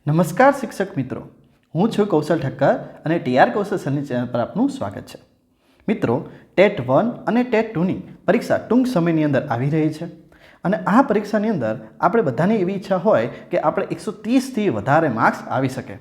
નમસ્કાર શિક્ષક મિત્રો, હું છું કૌશલ ઠક્કર અને ટીઆર કૌશલ સરની ચેનલ પર આપનું સ્વાગત છે. મિત્રો, ટેટ 1 અને ટેટ 2ની પરીક્ષા ટૂંક સમયની અંદર આવી રહી છે અને આ પરીક્ષાની અંદર આપણે બધાની એવી ઈચ્છા હોય કે આપણે 130થી વધારે માર્ક્સ આવી શકે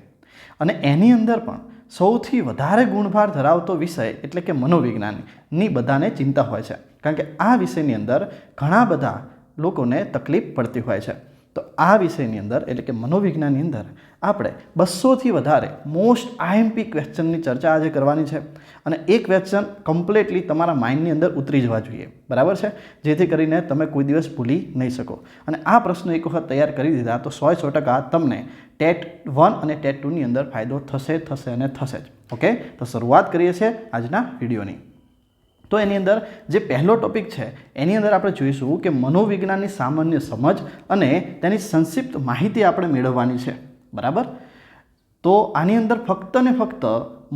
અને એની અંદર પણ સૌથી વધારે ગુણભાર ધરાવતો વિષય એટલે કે મનોવિજ્ઞાનની બધાને ચિંતા હોય છે, કારણ કે આ વિષયની અંદર ઘણા બધા લોકોને તકલીફ પડતી હોય છે. તો આ વિષયની અંદર એટલે કે મનોવિજ્ઞાનની અંદર આપણે 200થી વધારે મોસ્ટ આઈએમપી ક્વેશ્ચનની ચર્ચા આજે કરવાની છે અને એ ક્વેશ્ચન કમ્પ્લીટલી તમારા માઇન્ડની અંદર ઉતરી જવા જોઈએ, બરાબર છે, જેથી કરીને તમે કોઈ દિવસ ભૂલી નહીં શકો. અને આ પ્રશ્નો એક વખત તૈયાર કરી દીધા તો 100% તમને ટેટ 1 અને ટેટ 2ની અંદર ફાયદો થશે અને થશે જ. ઓકે, તો શરૂઆત કરીએ છીએ આજના વિડીયોની. તો એની અંદર જે પહેલો ટોપિક છે એની અંદર આપણે જોઈશું કે મનોવિજ્ઞાનની સામાન્ય સમજ અને તેની સંક્ષિપ્ત માહિતી આપણે મેળવવાની છે, બરાબર. તો આની અંદર ફક્ત ને ફક્ત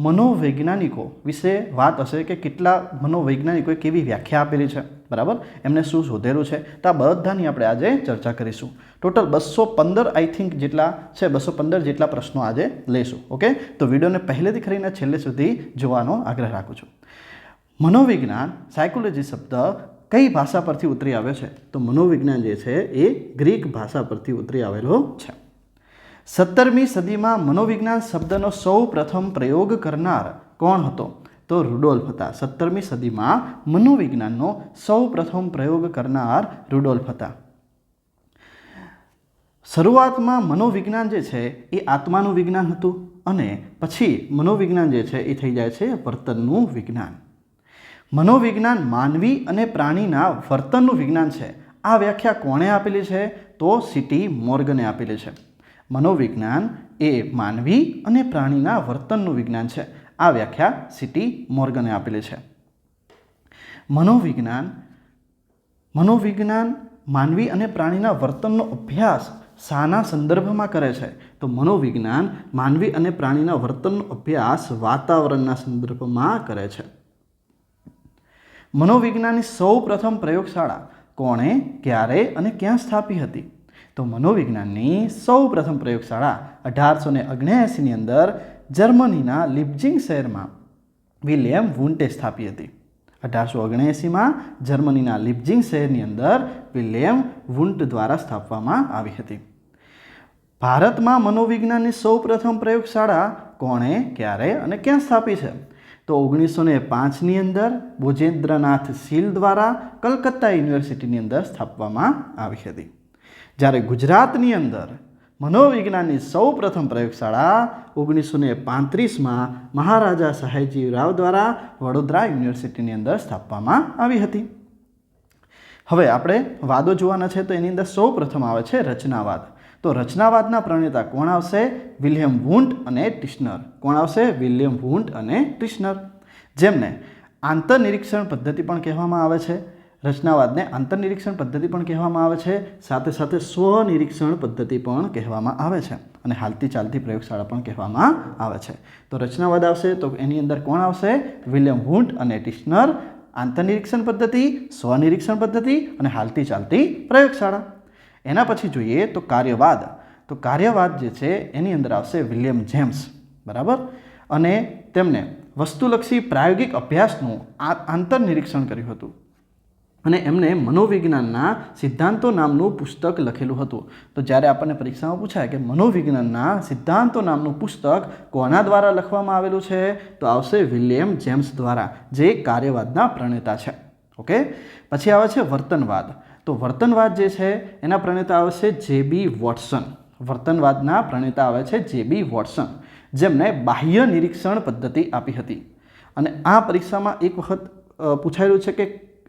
મનોવૈજ્ઞાનિકો વિશે વાત હશે કે કેટલા મનોવૈજ્ઞાનિકોએ કેવી વ્યાખ્યા આપેલી છે, બરાબર, એમને શું શોધેલું છે, તો આ બધાની આપણે આજે ચર્ચા કરીશું. ટોટલ 215 આઈ થિંક જેટલા છે, 215 જેટલા પ્રશ્નો આજે લઈશું. ઓકે, તો વિડીયોને પહેલેથી કરીને છેલ્લે સુધી જોવાનો આગ્રહ રાખું છું. મનોવિજ્ઞાન સાયકોલોજી શબ્દ કઈ ભાષા પરથી ઉતરી આવ્યો છે? તો મનોવિજ્ઞાન જે છે એ ગ્રીક ભાષા પરથી ઉતરી આવેલો છે. 17મી સદીમાં મનોવિજ્ઞાન શબ્દનો સૌ પ્રથમ પ્રયોગ કરનાર કોણ હતો? તો રુડોલ્ફ હતા. 17મી સદીમાં મનોવિજ્ઞાનનો સૌ પ્રથમ પ્રયોગ કરનાર રુડોલ્ફ હતા. શરૂઆતમાં મનોવિજ્ઞાન જે છે એ આત્માનું વિજ્ઞાન હતું અને પછી મનોવિજ્ઞાન જે છે એ થઈ જાય છે વર્તનનું વિજ્ઞાન. મનોવિજ્ઞાન માનવી અને પ્રાણીના વર્તનનું વિજ્ઞાન છે. આ વ્યાખ્યા કોણે આપેલી છે? તો સીટી મોર્ગને આપેલી છે. મનોવિજ્ઞાન એ માનવી અને પ્રાણીના વર્તનનું વિજ્ઞાન છે. આ વ્યાખ્યા સીટી મોર્ગને આપેલી છે. મનોવિજ્ઞાન માનવી અને પ્રાણીના વર્તનનો અભ્યાસ શાના સંદર્ભમાં કરે છે? તો મનોવિજ્ઞાન માનવી અને પ્રાણીના વર્તનનો અભ્યાસ વાતાવરણના સંદર્ભમાં કરે છે. મનોવિજ્ઞાનની સૌ પ્રથમ પ્રયોગશાળા કોણે, ક્યારે અને ક્યાં સ્થાપી હતી? તો મનોવિજ્ઞાનની સૌ પ્રથમ પ્રયોગશાળા 1879ની અંદર જર્મનીના લિપ્ઝિગ શહેરમાં વિલિયમ વુન્ટે સ્થાપી હતી. 1879માં જર્મનીના લિપ્ઝિગ શહેરની અંદર વિલિયમ વુન્ટ દ્વારા સ્થાપવામાં આવી હતી. ભારતમાં મનોવિજ્ઞાનની સૌ પ્રથમ પ્રયોગશાળા કોણે, ક્યારે અને ક્યાં સ્થાપી છે? તો 1905ની અંદર ભોજેન્દ્રનાથ શીલ દ્વારા કલકત્તા યુનિવર્સિટીની અંદર સ્થાપવામાં આવી હતી. જ્યારે ગુજરાતની અંદર મનોવિજ્ઞાનની સૌ પ્રથમ પ્રયોગશાળા 1935માં મહારાજા સયાજીરાવ દ્વારા વડોદરા યુનિવર્સિટીની અંદર સ્થાપવામાં આવી હતી. હવે આપણે વાદો જોવાના છે, તો એની અંદર સૌ પ્રથમ આવે છે રચનાવાદ. તો રચનાવાદના પ્રણેતા કોણ આવશે? વિલિયમ વુન્ટ અને ટિશ્નર. કોણ આવશે? વિલિયમ વુન્ટ અને ટિશ્નર, જેમને આંતરનિરીક્ષણ પદ્ધતિ પણ કહેવામાં આવે છે. રચનાવાદને આંતરનિરીક્ષણ પદ્ધતિ પણ કહેવામાં આવે છે, સાથે સાથે સ્વનિરીક્ષણ પદ્ધતિ પણ કહેવામાં આવે છે અને હાલતી ચાલતી પ્રયોગશાળા પણ કહેવામાં આવે છે. તો રચનાવાદ આવશે તો એની અંદર કોણ આવશે? વિલિયમ વુન્ટ અને ટિશ્નર. આંતરનિરીક્ષણ પદ્ધતિ, સ્વનિરીક્ષણ પદ્ધતિ અને હાલતી ચાલતી પ્રયોગશાળા. એના પછી જોઈએ તો કાર્યવાદ. તો કાર્યવાદ જે છે એની અંદર આવશે વિલિયમ જેમ્સ, બરાબર, અને તેમણે વસ્તુલક્ષી પ્રાયોગિક અભ્યાસનું આંતરનિરીક્ષણ કર્યું હતું અને એમને મનોવિજ્ઞાનના સિદ્ધાંતો નામનું પુસ્તક લખેલું હતું. તો જ્યારે આપણને પરીક્ષામાં પૂછાય કે મનોવિજ્ઞાનના સિદ્ધાંતો નામનું પુસ્તક કોના દ્વારા લખવામાં આવેલું છે, તો આવશે વિલિયમ જેમ્સ દ્વારા, જે કાર્યવાદના પ્રણેતા છે. ઓકે, પછી આવે છે વર્તનવાદ. તો વર્તનવાદ જે છે એના પ્રણેતા આવે છે જે.બી. વોટસન. વર્તનવાદના પ્રણેતા આવે છે જે.બી. વોટસન, જેમને બાહ્ય નિરીક્ષણ પદ્ધતિ આપી હતી. અને આ પરીક્ષામાં એક વખત પૂછાયેલું છે કે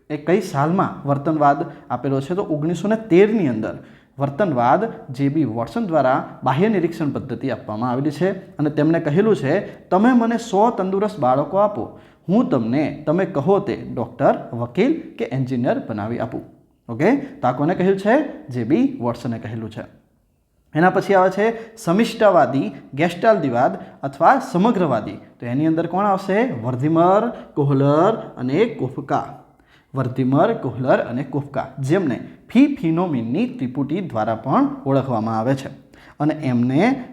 એ કઈ સાલમાં વર્તનવાદ આપેલો છે? તો 1913ની અંદર વર્તનવાદ જે.બી. વોટસન દ્વારા બાહ્ય નિરીક્ષણ પદ્ધતિ આપવામાં આવેલી છે અને તેમણે કહેલું છે, તમે મને 100 તંદુરસ્ત બાળકો આપો, હું તમને તમે કહો તે ડૉક્ટર, વકીલ કે એન્જિનિયર બનાવી આપું. ઓકે, તો આ કોને કહ્યું છે? જે.બી. વોટસને કહેલું છે. એના પછી આવે છે સમિષ્ટવાદી, ગેસ્ટાલ્ટવાદ અથવા સમગ્રવાદી. તો એની અંદર કોણ આવશે? વર્ધીમર, કોહલર અને કોફકા. વર્ધીમર, કોહલર અને કોફકા, જેમને ફી ફિનોમિનની ત્રિપુટી દ્વારા પણ ઓળખવામાં આવે છે. અને એમને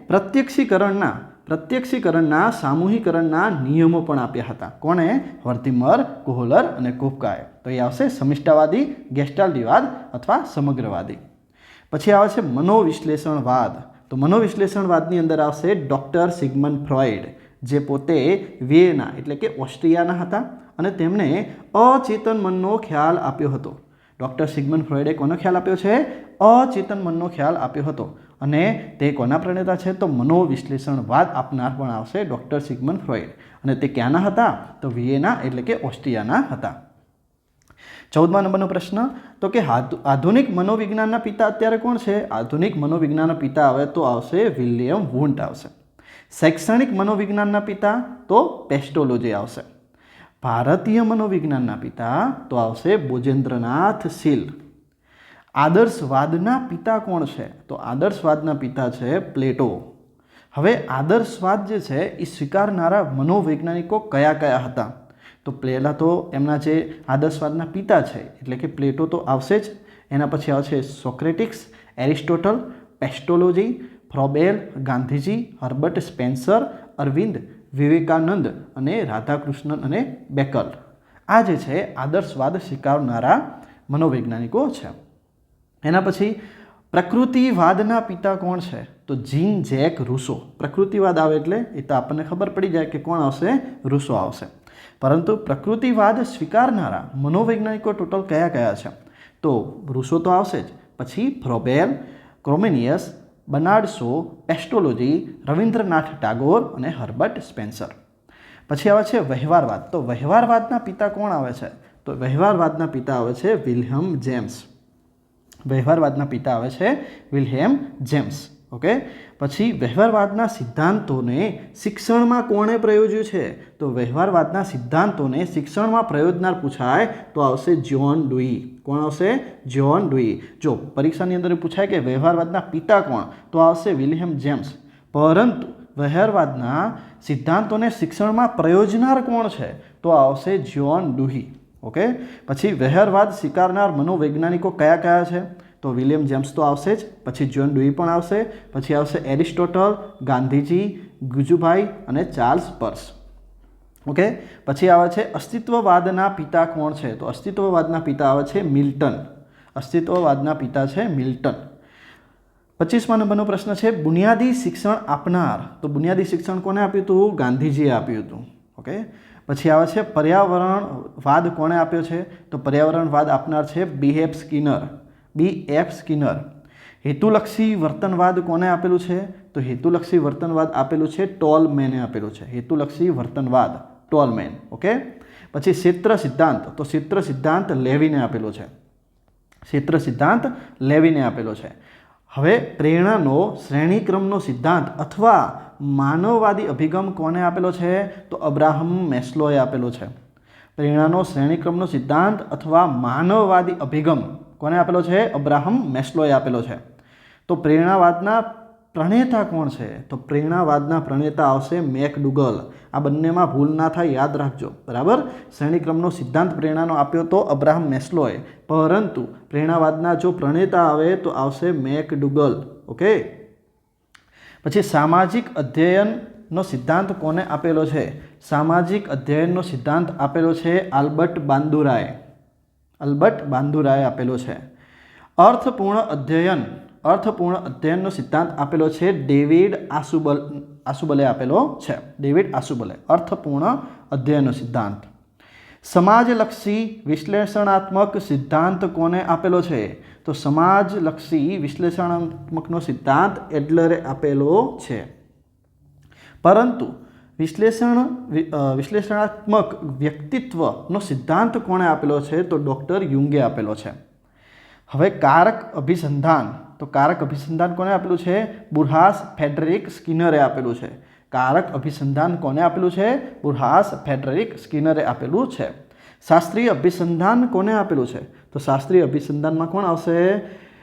પ્રત્યક્ષીકરણના સામૂહિકરણના નિયમો પણ આપ્યા હતા. કોણે? વર્થીમર, કોહલર અને કુફકાએ. તો એ આવશે સમિષ્ટાવાદી, ગેસ્ટાલ્ટવાદ અથવા સમગ્રવાદી. પછી આવે છે મનોવિશ્લેષણવાદ. તો મનોવિશ્લેષણવાદની અંદર આવશે ડૉક્ટર સિગમન્ડ ફ્રોઇડ, જે પોતે વિયેના એટલે કે ઓસ્ટ્રિયાના હતા અને તેમણે અચેતન મનનો ખ્યાલ આપ્યો હતો. ડૉક્ટર સિગમન્ડ ફ્રોઇડે કોનો ખ્યાલ આપ્યો છે? અચેતન મનનો ખ્યાલ આપ્યો હતો. અને તે કોના પ્રણેતા છે? તો મનોવિશ્લેષણવાદ આપનાર પણ આવશે ડૉક્ટર સિગમન્ડ ફ્રોઇડ. અને તે ક્યાંના હતા? તો વિયેના એટલે કે ઓસ્ટ્રિયાના હતા. 14મા નંબરનો પ્રશ્ન, તો કે આધુનિક મનોવિજ્ઞાનના પિતા અત્યારે કોણ છે? આધુનિક મનોવિજ્ઞાનના પિતા આવે તો આવશે વિલિયમ વુન્ટ આવશે. શૈક્ષણિક મનોવિજ્ઞાનના પિતા તો પેસ્ટોલોજી આવશે. ભારતીય મનોવિજ્ઞાનના પિતા તો આવશે બોજેન્દ્રનાથ શીલ. આદર્શવાદના પિતા કોણ છે? તો આદર્શવાદના પિતા છે પ્લેટો. હવે આદર્શવાદ જે છે એ સ્વીકારનારા મનોવૈજ્ઞાનિકો કયા કયા હતા? તો પહેલાં તો એમના જે આદર્શવાદના પિતા છે એટલે કે પ્લેટો તો આવશે જ. એના પછી આવશે Socrates, Aristotle, Pestalozzi, Froebel, Gandhiji, Herbert Spencer, Arvind, Vivekananda અને રાધાકૃષ્ણન અને બેકલ. આ જે છે આદર્શવાદ સ્વીકારનારા મનોવૈજ્ઞાનિકો છે. એના પછી પ્રકૃતિવાદના પિતા કોણ છે? તો જીન જેક રૂસો. પ્રકૃતિવાદ આવે એટલે એ તો આપણને ખબર પડી જાય કે કોણ આવશે? રૂસો આવશે. પરંતુ પ્રકૃતિવાદ સ્વીકારનારા મનોવૈજ્ઞાનિકો ટોટલ કયા કયા છે? તો રૂસો તો આવશે જ. પછી ફ્રોબેલ, ક્રોમેનિયસ, બર્નાર્ડ શો, પેસ્ટોલોજી, રવિન્દ્રનાથ ટાગોર અને હર્બર્ટ સ્પેન્સર. પછી આવે છે વ્યવહારવાદ. તો વ્યવહારવાદના પિતા કોણ આવે છે? તો વ્યવહારવાદના પિતા આવે છે વિલ્હેમ જેમ્સ. વ્યવહારવાદના પિતા આવે છે વિલ્હેમ જેમ્સ. ઓકે. પછી વ્યવહારવાદના સિદ્ધાંતોને શિક્ષણમાં કોણે પ્રયોજ્યું છે? તો વ્યવહારવાદના સિદ્ધાંતોને શિક્ષણમાં પ્રયોજનાર પૂછાય તો આવશે જ્હોન ડુઈ. કોણ આવશે? જ્હોન ડુઈ. જો પરીક્ષાની અંદર પૂછાય કે વ્યવહારવાદના પિતા કોણ, તો આવશે વિલ્હેમ જેમ્સ. પરંતુ વ્યવહારવાદના સિદ્ધાંતોને શિક્ષણમાં પ્રયોજનાર કોણ છે? તો આવશે જ્હોન ડુઈ. ઓકે. પછી વ્યવહારવાદ સ્વીકારનાર મનોવૈજ્ઞાનિકો કયા કયા છે? તો વિલિયમ જેમ્સ તો આવશે જ. પછી જ્હોન ડુઈ પણ આવશે. પછી આવશે એરિસ્ટોટલ, ગાંધીજી, ગુજુભાઈ અને ચાર્લ્સ પર્સ. ઓકે. પછી આવે છે અસ્તિત્વવાદના પિતા કોણ છે? તો અસ્તિત્વવાદના પિતા આવે છે મિલ્ટન. અસ્તિત્વવાદના પિતા છે મિલ્ટન. 25મા નંબરનો પ્રશ્ન છે બુનિયાદી શિક્ષણ આપનાર. તો બુનિયાદી શિક્ષણ કોને આપ્યું હતું? ગાંધીજીએ આપ્યું હતું. ઓકે. પછી આવે છે પર્યાવરણવાદ કોણે આપ્યો છે? તો પર્યાવરણવાદ આપનાર છે BF સ્કિનર. હેતુલક્ષી વર્તનવાદ કોને આપેલું છે? તો હેતુલક્ષી વર્તનવાદ આપેલું છે ટોલમેને આપેલું છે. હેતુલક્ષી વર્તનવાદ ટોલમેન. ઓકે. પછી ક્ષેત્ર સિદ્ધાંત. તો ક્ષેત્ર સિદ્ધાંત લેવીને આપેલો છે. ક્ષેત્ર સિદ્ધાંત લેવીને આપેલો છે. હવે પ્રેરણાનો શ્રેણીક્રમનો સિદ્ધાંત અથવા માનવવાદી અભિગમ કોને આપેલો છે? તો અબ્રાહમ મેસ્લોએ આપેલો છે. પ્રેરણાનો શ્રેણીક્રમનો સિદ્ધાંત અથવા માનવવાદી અભિગમ કોને આપેલો છે? અબ્રાહમ મેસ્લોએ આપેલો છે. તો પ્રેરણાવાદના પ્રણેતા કોણ છે? તો પ્રેરણાવાદના પ્રણેતા આવશે મેકડુગલ. આ બંનેમાં ભૂલ ના થાય, યાદ રાખજો. બરાબર. શ્રેણીક્રમનો સિદ્ધાંત પ્રેરણાનો આપ્યો તો અબ્રાહમ મેસ્લોએ, પરંતુ પ્રેરણાવાદના જો પ્રણેતા આવે તો આવશે મેકડુગલ. ઓકે. પછી સામાજિક અધ્યયનનો સિદ્ધાંત કોને આપેલો છે? સામાજિક અધ્યયનનો સિદ્ધાંત આપેલો છે આલ્બર્ટ બાંદુરાએ. આલ્બર્ટ બાંદુરાએ આપેલો છે. અર્થપૂર્ણ અધ્યયનનો સિદ્ધાંત આપેલો છે ડેવિડ આસુબલે આપેલો છે. ડેવિડ આસુબલે. અર્થપૂર્ણ અધ્યયનનો સિદ્ધાંત. સમાજલક્ષી વિશ્લેષણાત્મક સિદ્ધાંત કોને આપેલો છે? તો સમાજલક્ષી વિશ્લેષણાત્મકનો સિદ્ધાંત એડલરે આપેલો છે. પરંતુ વિશ્લેષણાત્મક વ્યક્તિત્વનો સિદ્ધાંત કોણે આપેલો છે? તો ડૉક્ટર યુંગે આપેલો છે. હવે કારક અભિસંધાન. તો કારક અભિસંધાન કોને આપેલું છે? બુરહાસ ફેડરિક સ્કિનરે આપેલું છે. કારક અભિસંધાન કોને આપેલું છે? બુરહાસ ફેડરિક સ્કિનરે આપેલું છે. શાસ્ત્રીય અભિસંધાન કોને આપેલું છે? તો શાસ્ત્રીય અભિસંધાનમાં કોણ આવશે?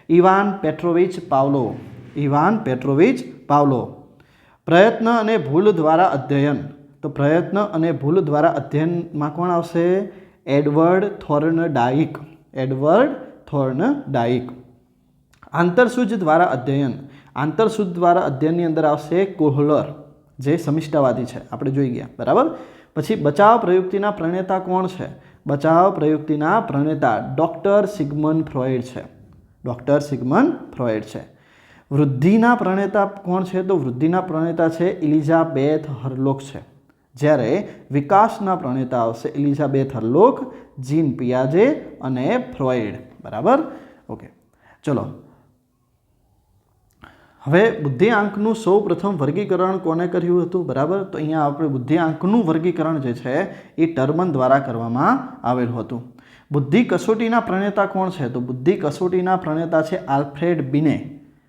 Ivan Petrovich Pavlov. Ivan Petrovich Pavlov. પ્રયત્ન અને ભૂલ દ્વારા અધ્યયન. તો પ્રયત્ન અને ભૂલ દ્વારા અધ્યયનમાં કોણ આવશે? એડવર્ડ થોર્નડાઇક. એડવર્ડ થોર્નડાઇક. આંતરસૂઝ દ્વારા અધ્યયન. આંતરસૂદ દ્વારા અધ્યયનની અંદર આવશે કોહલર, જે સમિષ્ટાવાદી છે, આપણે જોઈ ગયા, બરાબર. પછી બચાવ પ્રયુક્તિના પ્રણેતા કોણ છે? બચાવ પ્રયુક્તિના પ્રણેતા ડૉક્ટર સિગમન્ડ ફ્રોઇડ છે. ડૉક્ટર સિગમન્ડ ફ્રોઇડ છે. વૃદ્ધિના પ્રણેતા કોણ છે? તો વૃદ્ધિના પ્રણેતા છે એલિઝાબેથ હરલોક છે. જ્યારે વિકાસના પ્રણેતા આવશે એલિઝાબેથ હરલોક, જીન પિયાજે અને ફ્રોઇડ, બરાબર. ઓકે, ચલો હવે બુદ્ધિઆંકનું સૌ પ્રથમ વર્ગીકરણ કોને કર્યું હતું? બરાબર. તો અહીંયા આપણે બુદ્ધિઆંકનું વર્ગીકરણ જે છે એ ટર્મન દ્વારા કરવામાં આવેલું હતું. બુદ્ધિ કસોટીના પ્રણેતા કોણ છે? તો બુદ્ધિ કસોટીના પ્રણેતા છે આલ્ફ્રેડ બિને.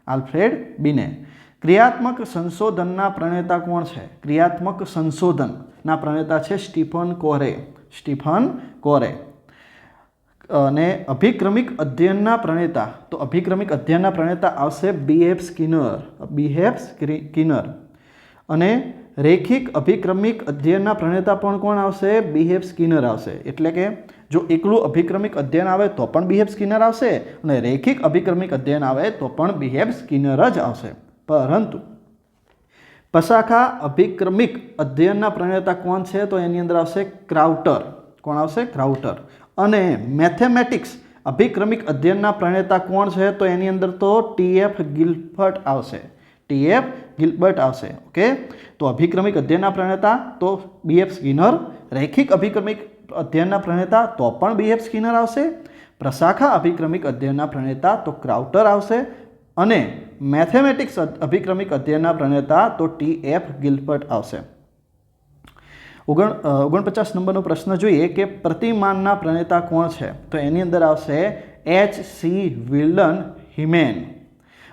આલ્ફ્રેડ બિને. ક્રિયાત્મક સંશોધનના પ્રણેતા કોણ છે? ક્રિયાત્મક સંશોધનના પ્રણેતા છે સ્ટીફન કોરે. સ્ટીફન કોરે. અને અભિક્રમિક અધ્યયનના પ્રણેતા, તો અભિક્રમિક અધ્યયનના પ્રણેતા આવશે BF સ્કિનર. BF Skinner. અને રેખિક અભિક્રમિક અધ્યયનના પ્રણેતા પણ કોણ આવશે? BF સ્કિનર આવશે. એટલે કે જો એકલું અભિક્રમિક અધ્યયન આવે તો પણ BF સ્કિનર આવશે, અને રેખિક અભિક્રમિક અધ્યયન આવે તો પણ BF સ્કિનર જ આવશે. પરંતુ પશાખા અભિક્રમિક અધ્યયનના પ્રણેતા કોણ છે? તો એની અંદર આવશે ક્રાઉટર. કોણ આવશે? ક્રાઉટર. અને મેથેમેટિક્સ અભિક્રમિક અધ્યયનના પ્રણેતા કોણ છે? તો એની અંદર તો TF ગિલ્બર્ટ આવશે. TF ગિલ્બર્ટ આવશે. ઓકે, તો અભિક્રમિક અધ્યયનના પ્રણેતા તો BF સ્કિનર, રેખિક અભિક્રમિક અધ્યયનના પ્રણેતા તો પણ BF સ્કિનર આવશે, પ્રશાખા અભિક્રમિક અધ્યયનના પ્રણેતા તો ક્રાઉટર આવશે, અને મેથેમેટિક્સ અભિક્રમિક અધ્યયનના પ્રણેતા તો TF ગિલ્બર્ટ આવશે. 49 નંબરનો પ્રશ્ન જોઈએ કે પ્રતિમાનના પ્રણેતા કોણ છે? તો એની અંદર આવશે H.C. વિલ્ડન હિમેન.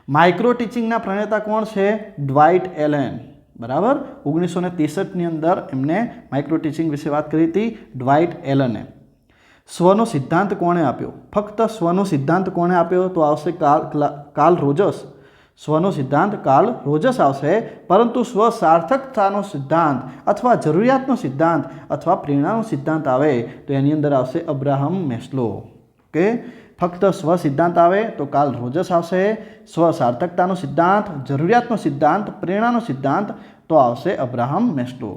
માઇક્રો ટીચિંગના પ્રણેતા કોણ છે? ડ્વાઇટ એલેન. બરાબર. 1963ની અંદર એમને માઇક્રો ટીચિંગ વિશે વાત કરી હતી ડ્વાઇટ એલને. સ્વનો સિદ્ધાંત કોણે આપ્યો? ફક્ત સ્વનો સિદ્ધાંત કોણે આપ્યો? તો આવશે કાર્લ રોજર્સ. સ્વનો સિદ્ધાંત કાર્લ રોજર્સ આવશે. પરંતુ સ્વ સાર્થકતાનો સિદ્ધાંત અથવા જરૂરિયાતનો સિદ્ધાંત અથવા પ્રેરણાનો સિદ્ધાંત આવે તો એની અંદર આવશે અબ્રાહમ મેસ્લો. ઓકે, ફક્ત સ્વ સિદ્ધાંત આવે તો કાર્લ રોજર્સ આવશે. સ્વ સાર્થકતાનો સિદ્ધાંત, જરૂરિયાતનો સિદ્ધાંત, પ્રેરણાનો સિદ્ધાંત તો આવશે અબ્રાહમ મેસ્લો.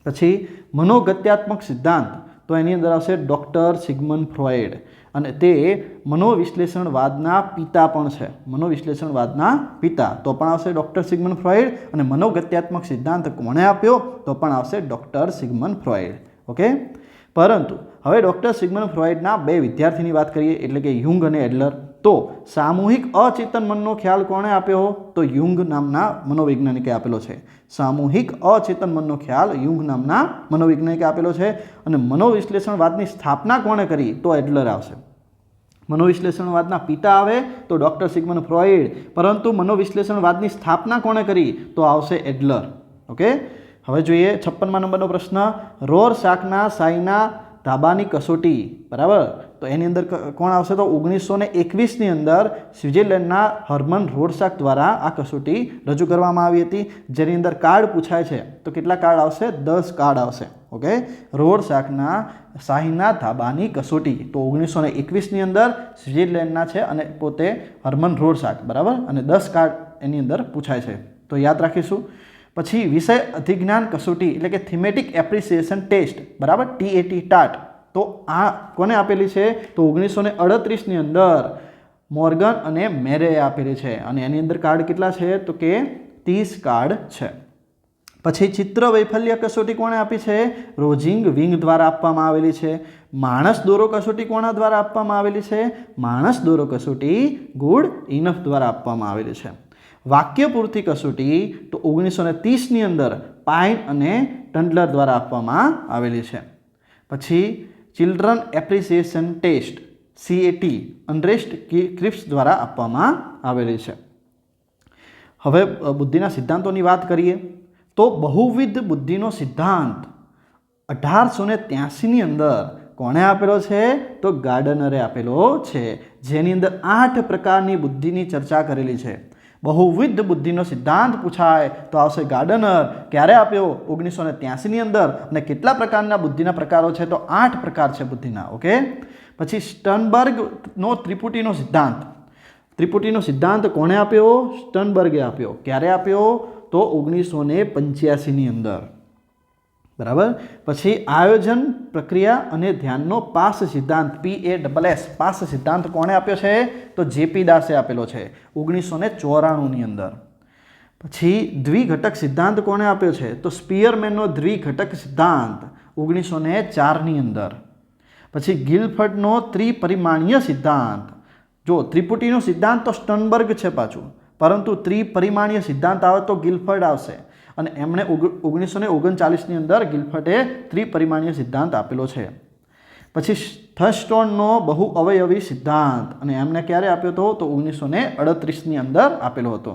પછી મનોગત્યાત્મક સિદ્ધાંત તો એની અંદર આવશે ડૉક્ટર સિગમન્ડ ફ્રોઇડ, અને તે મનોવિશ્લેષણવાદના પિતા પણ છે. મનોવિશ્લેષણવાદના પિતા તો પણ આવશે ડૉક્ટર સિગમન્ડ ફ્રોઇડ, અને મનોગત્યાત્મક સિદ્ધાંત કોણે આપ્યો? તો પણ આવશે ડૉક્ટર સિગમન્ડ ફ્રોઇડ. ઓકે, પરંતુ હવે ડૉક્ટર સિગમન્ડ ફ્રોઇડના બે વિદ્યાર્થીની વાત કરીએ, એટલે કે યુંગ અને એડલર. તો સામૂહિક અચેતન મનનો ખ્યાલ કોણે આપ્યો? તો યુંગ નામના મનોવૈજ્ઞાનિકે આપેલો છે. સામૂહિક અચેતન મનનો ખ્યાલ યુંગ નામના મનોવૈજ્ઞાનિકે આપેલો છે. અને મનોવિશ્લેષણવાદની સ્થાપના કોણે કરી? તો એડલર આવશે. મનોવિશ્લેષણવાદના પિતા આવે તો ડૉક્ટર સિગમન્ડ ફ્રોઇડ, પરંતુ મનોવિશ્લેષણવાદની સ્થાપના કોણે કરી? તો આવશે એડલર. ઓકે, હવે જોઈએ 56મા નંબરનો પ્રશ્ન. રોરશાકના શાહીના ધાબાની કસોટી. બરાબર. તો એની અંદર કોણ આવશે? તો 1921ની અંદર સ્વિટ્ઝરલેન્ડના હર્મન રોરશાક દ્વારા આ કસોટી રજૂ કરવામાં આવી હતી, જેની અંદર કાર્ડ પૂછાય છે. તો કેટલા કાર્ડ આવશે? 10 કાર્ડ આવશે. ઓકે, રોરશાકના શાહીના ધાબાની કસોટી તો 1921ની અંદર સ્વિટ્ઝરલેન્ડના છે અને પોતે હર્મન રોરશાક. બરાબર. અને 10 કાર્ડ એની અંદર પૂછાય છે, તો યાદ રાખીશું. પછી વિષય અધિજ્ઞાન કસોટી એટલે કે થીમેટિક એપ્રિસિએશન ટેસ્ટ. બરાબર, TAT ટાટ. તો આ કોને આપેલી છે? તો 1938ની અંદર મોર્ગન અને મેરે આપેલી છે, અને એની અંદર કાર્ડ કેટલા છે? તો કે 30 કાર્ડ છે. પછી ચિત્ર વૈફલ્ય કસોટી કોણે આપી છે? રોઝિંગ વિંગ દ્વારા આપવામાં આવેલી છે. માણસ દોરો કસોટી કોના દ્વારા આપવામાં આવેલી છે? માણસ દોરો કસોટી ગુડ ઇનફ દ્વારા આપવામાં આવેલી છે. વાક્ય પૂર્તિ કસોટી તો 1930ની અંદર પાઇન અને ટન્ડલર દ્વારા આપવામાં આવેલી છે. પછી children appreciation test CAT Ernst Kris દ્વારા આપવામાં આવેલી છે. હવે બુદ્ધિના સિદ્ધાંતોની વાત કરીએ તો બહુવિધ બુદ્ધિનો સિદ્ધાંત 1883ની અંદર કોણે આપેલો છે? તો ગાર્ડનરે આપેલો છે, જેની અંદર 8 પ્રકારની બુદ્ધિની ચર્ચા કરેલી છે. બહુવિધ બુદ્ધિનો સિદ્ધાંત પૂછાય તો આવશે ગાર્ડનર. ક્યારે આપ્યો? 1983ની અંદર. અને કેટલા પ્રકારના બુદ્ધિના પ્રકારો છે? તો 8 પ્રકાર છે બુદ્ધિના. ઓકે, પછી સ્ટર્નબર્ગનો ત્રિપુટીનો સિદ્ધાંત. ત્રિપુટીનો સિદ્ધાંત કોણે આપ્યો? સ્ટનબર્ગે આપ્યો. ક્યારે આપ્યો? તો 1985ની અંદર. બરાબર. પછી આયોજન પ્રક્રિયા અને ધ્યાનનો પાસ સિદ્ધાંત PASS પાસ સિદ્ધાંત કોણે આપ્યો છે? તો જેપી દાસે આપેલો છે 1994ની અંદર. પછી દ્વિઘટક સિદ્ધાંત કોણે આપ્યો છે? તો સ્પિયરમેનનો દ્વિઘટક સિદ્ધાંત 1904ની અંદર. પછી ગિલફર્ડનો ત્રિપરિમાણીય સિદ્ધાંત. જો ત્રિપુટીનો સિદ્ધાંત તો સ્ટનબર્ગ છે પાછું, પરંતુ ત્રિપરિમાણીય સિદ્ધાંત આવે તો ગિલફર્ડ આવશે, અને એમણે 1939ની અંદર ગિલફર્ડે ત્રિપરિમાણીય સિદ્ધાંત આપેલો છે. પછી થર્સ્ટોનનો બહુ અવયવી સિદ્ધાંત, અને એમને ક્યારે આપ્યો હતો? તો 1938ની અંદર આપેલો હતો.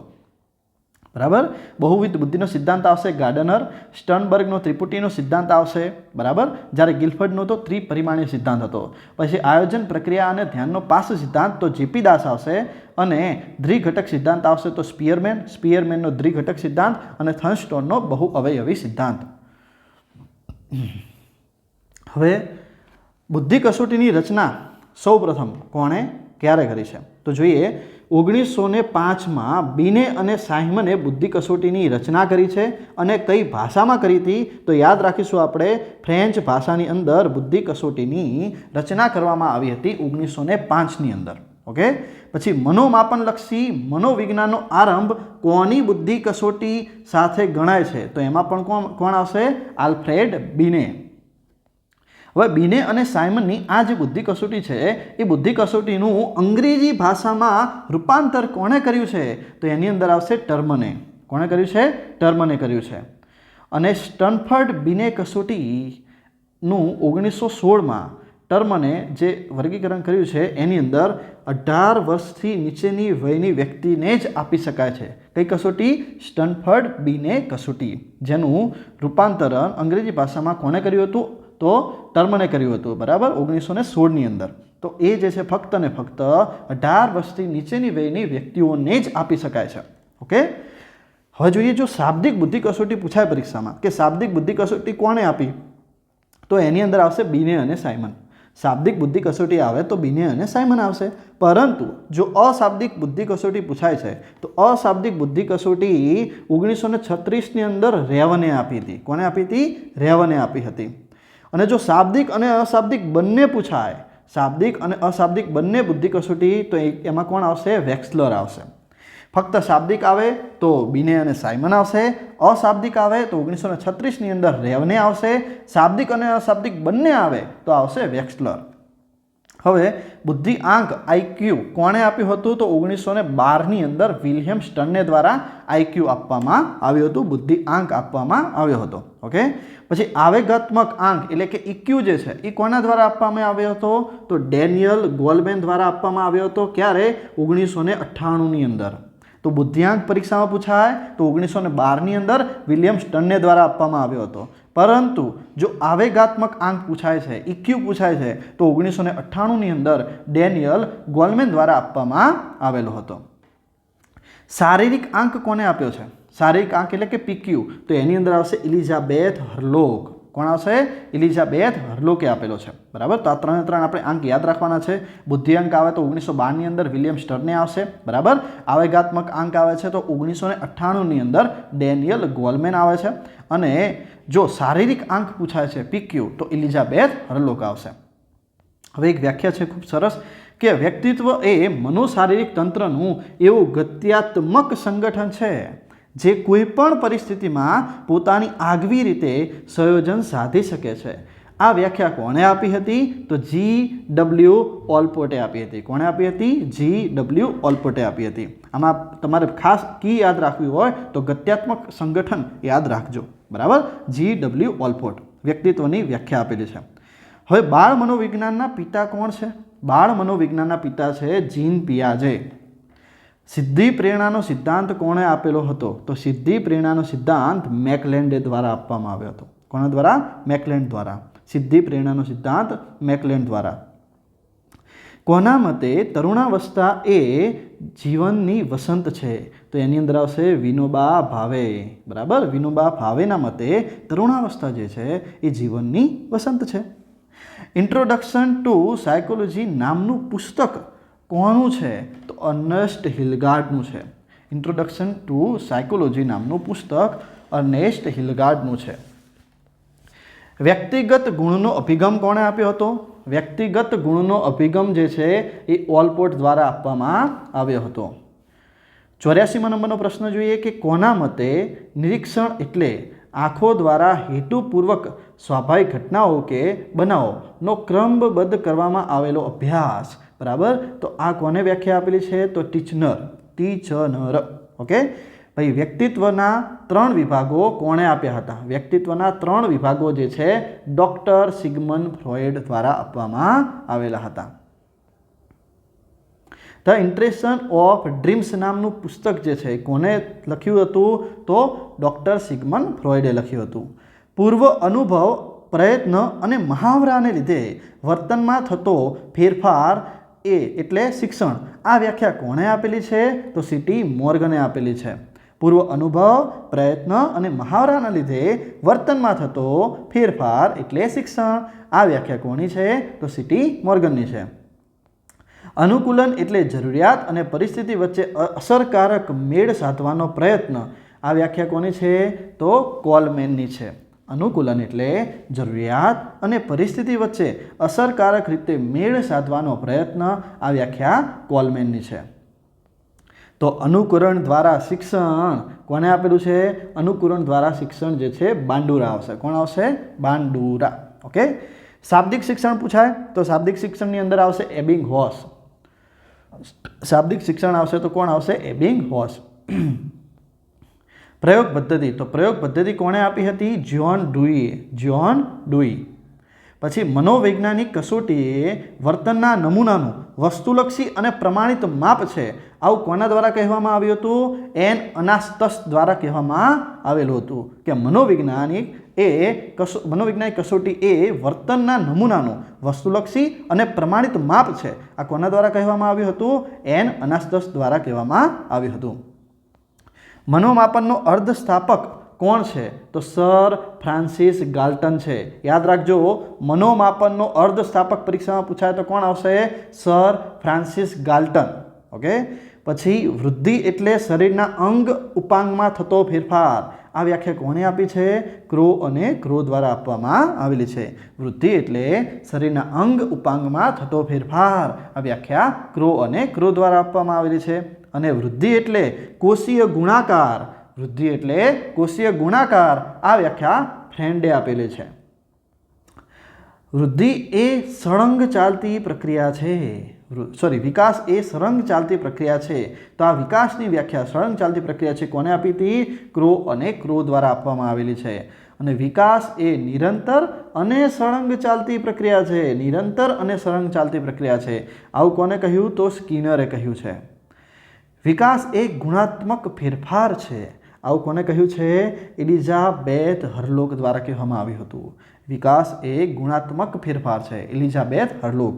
બરાબર. બહુવિધ બુદ્ધિનો સિદ્ધાંત આવશે ગાર્ડનર. સ્ટનબર્ગનો ત્રિપુટીનો સિદ્ધાંત આવશે. બરાબર. જ્યારે ગિલફર્ડનો તો ત્રિપરિમાણીય સિદ્ધાંત હતો. પછી આયોજન પ્રક્રિયા અને ધ્યાનનો પાસ સિદ્ધાંત તો જેપી દાસ આવશે, અને દ્વિઘટક સિદ્ધાંત આવશે તો સ્પિયરમેનનો દ્વિઘટક સિદ્ધાંત, અને થર્સ્ટોનનો બહુ અવયવી સિદ્ધાંત. હવે બુદ્ધિ કસોટીની રચના સૌપ્રથમ કોણે ક્યારે કરી છે? તો જોઈએ 1905માં બીને અને સાયમને બુદ્ધિ કસોટીની રચના કરી છે. અને કઈ ભાષામાં કરી હતી? તો યાદ રાખીશું આપણે, ફ્રેન્ચ ભાષાની અંદર બુદ્ધિ કસોટીની રચના કરવામાં આવી હતી 1905ની અંદર. ઓકે. પછી મનોમાપનલક્ષી મનોવિજ્ઞાનનો આરંભ કોની બુદ્ધિ કસોટી સાથે ગણાય છે? તો એમાં પણ કોણ આવશે? આલ્ફ્રેડ બીને. હવે બીને અને સાયમનની આ જે બુદ્ધિ કસોટી છે એ બુદ્ધિ કસોટીનું અંગ્રેજી ભાષામાં રૂપાંતર કોણે કર્યું છે? તો એની અંદર આવશે ટર્મને. કોણે કર્યું છે? ટર્મને કર્યું છે. અને સ્ટનફર્ડ બીને કસોટીનું 1916માં ટર્મને જે વર્ગીકરણ કર્યું છે એની અંદર 18 વર્ષથી નીચેની વયની વ્યક્તિને જ આપી શકાય છે. કઈ કસોટી? સ્ટનફર્ડ બીને કસોટી, જેનું રૂપાંતરણ અંગ્રેજી ભાષામાં કોણે કર્યું હતું? તો ટર્મને કર્યું હતું. બરાબર. 1916ની અંદર. તો એ જે છે ફક્ત ને ફક્ત 18 વર્ષથી નીચેની વયની વ્યક્તિઓને જ આપી શકાય છે. ઓકે. હવે જોઈએ, જો શાબ્દિક બુદ્ધિ કસોટી પૂછાય પરીક્ષામાં કે શાબ્દિક બુદ્ધિ કસોટી કોણે આપી? તો એની અંદર આવશે બીને અને સાયમન. શાબ્દિક બુદ્ધિ કસોટી આવે તો બીને અને સાયમન આવશે. પરંતુ જો અશાબ્દિક બુદ્ધિ કસોટી પૂછાય છે તો અશાબ્દિક બુદ્ધિ કસોટી 1936ની અંદર રેવને આપી હતી. કોને આપી હતી? રેવને આપી હતી. અને જો શાબ્દિક અને અશાબ્દિક બંને પૂછાય, શાબ્દિક અને અશાબ્દિક બંને બુદ્ધિ કસોટી, તો એમાં કોણ આવશે? વેક્સલર આવશે. ફક્ત શાબ્દિક આવે તો બીને અને સાયમન આવશે. અશાબ્દિક આવે તો 1936ની અંદર રેવને આવશે. શાબ્દિક અને અશાબ્દિક બંને આવે તો આવશે વેક્સલર. હવે બુદ્ધિ આંક આઈક્યુ કોણે આપ્યું હતું? તો 1912ની અંદર વિલિયમ સ્ટર્ને દ્વારા આઈક્યુ આપવામાં આવ્યું હતું, બુદ્ધિ આંક આપવામાં આવ્યો હતો. ઓકે. પછી આવેગાત્મક આંક એટલે કે ઇક્યુ જે છે એ કોના દ્વારા આપવામાં આવ્યો હતો? તો ડેનિયલ ગોલમેન દ્વારા આપવામાં આવ્યો હતો. ક્યારે? 1998ની અંદર. તો બુદ્ધિઆંક પરીક્ષામાં પૂછાય તો 1912ની અંદર વિલિયમ સ્ટર્ને દ્વારા આપવામાં આવ્યો હતો. પરંતુ જો આવેગાત્મક આંક પૂછાય છે, ઇક્યુ પૂછાય છે, તો 1998ની અંદર ડેનિયલ ગોલમેન દ્વારા આપવામાં આવેલો હતો. શારીરિક આંક કોને આપ્યો છે? શારીરિક આંક એટલે કે પીક્યુ, તો એની અંદર આવશે એલિઝાબેથ હર્લોગ. કોણ આવશે? એલિઝાબેથ હર્લોકે આપેલો છે. બરાબર. તો આ 3 આપણે આંક યાદ રાખવાના છે. બુદ્ધિઆંક આવે તો 1912ની અંદર વિલિયમ સ્ટર્ને આવશે. બરાબર. આવેગાત્મક આંક આવે છે તો 1998ની અંદર ડેનિયલ ગોલમેન આવે છે. અને જો શારીરિક આંક પૂછાય છે પીક્યુ તો એલિઝાબેથ હર્લોક આવશે. હવે એક વ્યાખ્યા છે ખૂબ સરસ કે વ્યક્તિત્વ એ મનોશારીરિક તંત્રનું એવું ગત્યાત્મક સંગઠન છે જે કોઈ પણ પરિસ્થિતિમાં પોતાની આગવી રીતે સંયોજન સાધી શકે છે. આ વ્યાખ્યા કોણે આપી હતી? તો G.W. ઓલ્પોર્ટે આપી હતી. કોણે આપી હતી? G.W. ઓલ્પોર્ટે આપી હતી. આમાં તમારે ખાસ કી યાદ રાખવી હોય તો ગત્યાત્મક સંગઠન યાદ રાખજો. બરાબર. G.W. ઓલ્પોર્ટ વ્યક્તિત્વની વ્યાખ્યા આપેલી છે. હવે બાળ મનોવિજ્ઞાનના પિતા કોણ છે? બાળ મનોવિજ્ઞાનના પિતા છે જીન પિયાજે. સિદ્ધિ પ્રેરણાનો સિદ્ધાંત કોણે આપેલો હતો? તો સિદ્ધિ પ્રેરણાનો સિદ્ધાંત મેકલેન્ડે દ્વારા આપવામાં આવ્યો હતો. કોના દ્વારા? મેકલેન્ડ દ્વારા. સિદ્ધિ પ્રેરણાનો સિદ્ધાંત મેકલેન્ડ દ્વારા. કોના મતે તરુણાવસ્થા એ જીવનની વસંત છે? તો એની અંદર આવશે વિનોબા ભાવે. બરાબર. વિનોબા ભાવેના મતે તરુણાવસ્થા જે છે એ જીવનની વસંત છે. ઇન્ટ્રોડક્શન ટુ સાયકોલોજી નામનું પુસ્તક કોનું છે? તો અર્નેસ્ટ હિલગાર્ડનું છે. ઇન્ટ્રોડક્શન ટુ સાયકોલોજી નામનું પુસ્તક અર્નેસ્ટ હિલગાર્ડનું છે. વ્યક્તિગત ગુણનો અભિગમ કોણે આપ્યો હતો? વ્યક્તિગત ગુણનો અભિગમ જે છે એ ઓલપોર્ટ દ્વારા આપવામાં આવ્યો હતો. 84મા નંબરનો પ્રશ્ન જોઈએ કે કોના મતે નિરીક્ષણ એટલે આંખો દ્વારા હેતુપૂર્વક સ્વાભાવિક ઘટનાઓ કે બનાવોનો ક્રમબદ્ધ કરવામાં આવેલો અભ્યાસ. બરાબર, તો આ કોને વ્યાખ્યા આપેલી છે? તો ટીચનર. ઓકે ભાઈ, વ્યક્તિત્વના 3 વિભાગો કોણે આપ્યા હતા? વ્યક્તિત્વના 3 વિભાગો જે છે ડૉક્ટર સિગમન્ડ ફ્રોઇડ દ્વારા આપવામાં આવેલા હતા. ધ ઇન્ટ્રેશન ઓફ ડ્રીમ્સ નામનું પુસ્તક જે છે કોને લખ્યું હતું? તો ડૉક્ટર સિગમન્ડ ફ્રોઇડે લખ્યું હતું. પૂર્વ અનુભવ, પ્રયત્ન અને મહાવરાને લીધે વર્તનમાં થતો ફેરફાર એટલે શિક્ષણ. આ વ્યાખ્યા કોણે આપેલી છે? તો સીટી મોર્ગને આપેલી છે. પૂર્વ અનુભવ, પ્રયત્ન અને મહાવરાના લીધે વર્તનમાં થતો ફેરફાર એટલે શિક્ષણ. આ વ્યાખ્યા કોની છે? તો સીટી મોર્ગનની છે. અનુકૂલન એટલે જરૂરિયાત અને પરિસ્થિતિ વચ્ચે અસરકારક મેળ સાધવાનો પ્રયત્ન. આ વ્યાખ્યા કોની છે? તો કોલમેનની છે. અનુકૂલન એટલે જરૂરિયાત અને પરિસ્થિતિ વચ્ચે અસરકારક રીતે મેળ સાધવાનો પ્રયત્ન. આ વ્યાખ્યા કોલમેનની છે. તો અનુકરણ દ્વારા શિક્ષણ કોને આપેલું છે? અનુકરણ દ્વારા શિક્ષણ જે છે બાંડુરા આવશે. કોણ આવશે? બાંડુરા. ઓકે, શાબ્દિક શિક્ષણ પૂછાય તો શાબ્દિક શિક્ષણની અંદર આવશે એબિંગહોસ. શાબ્દિક શિક્ષણ આવશે તો કોણ આવશે? એબિંગહોસ. પ્રયોગ પદ્ધતિ, તો પ્રયોગ પદ્ધતિ કોણે આપી હતી? જ્હોન ડુઈ. પછી મનોવૈજ્ઞાનિક કસોટીએ વર્તનના નમૂનાનું વસ્તુલક્ષી અને પ્રમાણિત માપ છે. આવું કોના દ્વારા કહેવામાં આવ્યું હતું? એન અનાસ્તસ દ્વારા કહેવામાં આવેલું હતું કે મનોવૈજ્ઞાનિક કસોટી એ વર્તનના નમૂનાનું વસ્તુલક્ષી અને પ્રમાણિત માપ છે. આ કોના દ્વારા કહેવામાં આવ્યું હતું? એન અનાસ્તસ દ્વારા કહેવામાં આવ્યું હતું. મનોમાપનનો અર્ધસ્થાપક કોણ છે? તો સર ફ્રાન્સિસ ગાલ્ટન છે. યાદ રાખજો, મનોમાપનનો અર્ધસ્થાપક પરીક્ષામાં પૂછાય તો કોણ આવશે? Sir Francis ગાલ્ટન. ઓકે, પછી વૃદ્ધિ એટલે શરીરના અંગ ઉપાંગમાં થતો ફેરફાર. આ વ્યાખ્યા કોણે આપી છે? ક્રો અને ક્રો દ્વારા આપવામાં આવેલી છે. વૃદ્ધિ એટલે શરીરના અંગ ઉપાંગમાં થતો ફેરફાર. આ વ્યાખ્યા ક્રો અને ક્રો દ્વારા આપવામાં આવેલી છે. અને વૃદ્ધિ એટલે કોષીય ગુણાકાર. વૃદ્ધિ એટલે કોષીય ગુણાકાર. આ વ્યાખ્યા ફ્રેન્ડે આપેલી છે. વૃદ્ધિ એ સળંગ ચાલતી પ્રક્રિયા છે. વિકાસ એ સળંગ ચાલતી પ્રક્રિયા છે. તો આ વિકાસની વ્યાખ્યા સળંગ ચાલતી પ્રક્રિયા છે કોને આપી હતી? ક્રો અને ક્રો દ્વારા આપવામાં આવેલી છે. અને વિકાસ એ નિરંતર અને સળંગ ચાલતી પ્રક્રિયા છે. નિરંતર અને સળંગ ચાલતી પ્રક્રિયા છે. આવું કોને કહ્યું? તો સ્કિનરે કહ્યું છે. વિકાસ એ ગુણાત્મક ફેરફાર છે. આવું કોને કહ્યું છે? એલિઝાબેથ હર્લોક દ્વારા કહેવામાં આવ્યું હતું. વિકાસ એ ગુણાત્મક ફેરફાર છે. એલિઝાબેથ હર્લોક.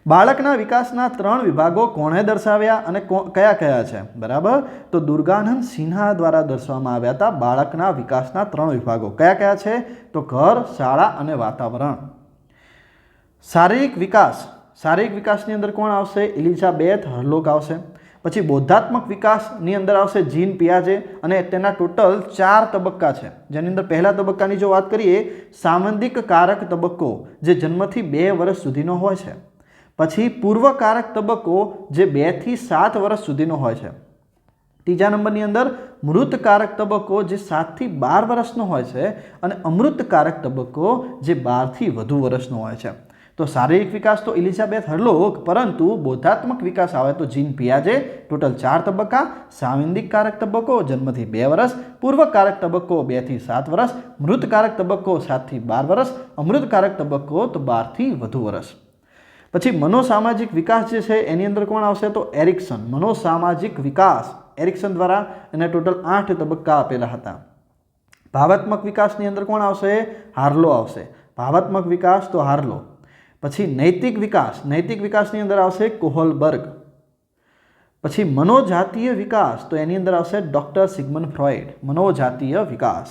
બાળકના વિકાસના 3 વિભાગો કોણે દર્શાવ્યા અને કયા કયા છે? બરાબર, તો દુર્ગાનંદ સિન્હા દ્વારા દર્શાવવામાં આવ્યા હતા બાળકના વિકાસના 3 વિભાગો. કયા કયા છે? તો ઘર, શાળા અને વાતાવરણ. શારીરિક વિકાસની અંદર કોણ આવશે? એલિઝાબેથ હર્લોક આવશે. પછી બોધાત્મક વિકાસની અંદર આવશે જીન પિયાજે અને તેના ટોટલ 4 તબક્કા છે. જેની અંદર પહેલા તબક્કાની જો વાત કરીએ, સાંવેદિક કારક તબક્કો જે જન્મથી 2 વર્ષ સુધીનો હોય છે. પછી પૂર્વકારક તબક્કો જે 2 થી 7 વર્ષ સુધીનો હોય છે. ત્રીજા નંબરની અંદર મૃતકારક તબક્કો જે 7 થી 12 વર્ષનો હોય છે. અને અમૃતકારક તબક્કો જે 12 થી વધુ વર્ષનો હોય છે. તો શારીરિક વિકાસ તો એલિઝાબેથ હર્લોક, પરંતુ બોધાત્મક વિકાસ આવે તો જીન પિયાજે. ટોટલ 4 તબક્કા. સાંવેદિક કારક તબક્કો જન્મથી 2 વર્ષ, પૂર્વકારક તબક્કો 2 થી 7 વર્ષ, મૃતકારક તબક્કો 7 થી 12 વર્ષ, અમૃતકારક તબક્કો તો 12 થી વધુ વર્ષ. પછી મનોસામાજિક વિકાસ જે છે એની અંદર કોણ આવશે? તો એરિક્સન. મનોસામાજિક વિકાસ એરિક્સન દ્વારા એને ટોટલ 8 તબક્કા આપેલા હતા. ભાવાત્મક વિકાસની અંદર કોણ આવશે? હાર્લો આવશે. ભાવાત્મક વિકાસ તો હાર્લો. પછી નૈતિક વિકાસની અંદર આવશે કોહલબર્ગ. પછી મનોજાતીય વિકાસ તો એની અંદર આવશે ડૉક્ટર સિગમન્ડ ફ્રોઇડ. મનોજાતીય વિકાસ.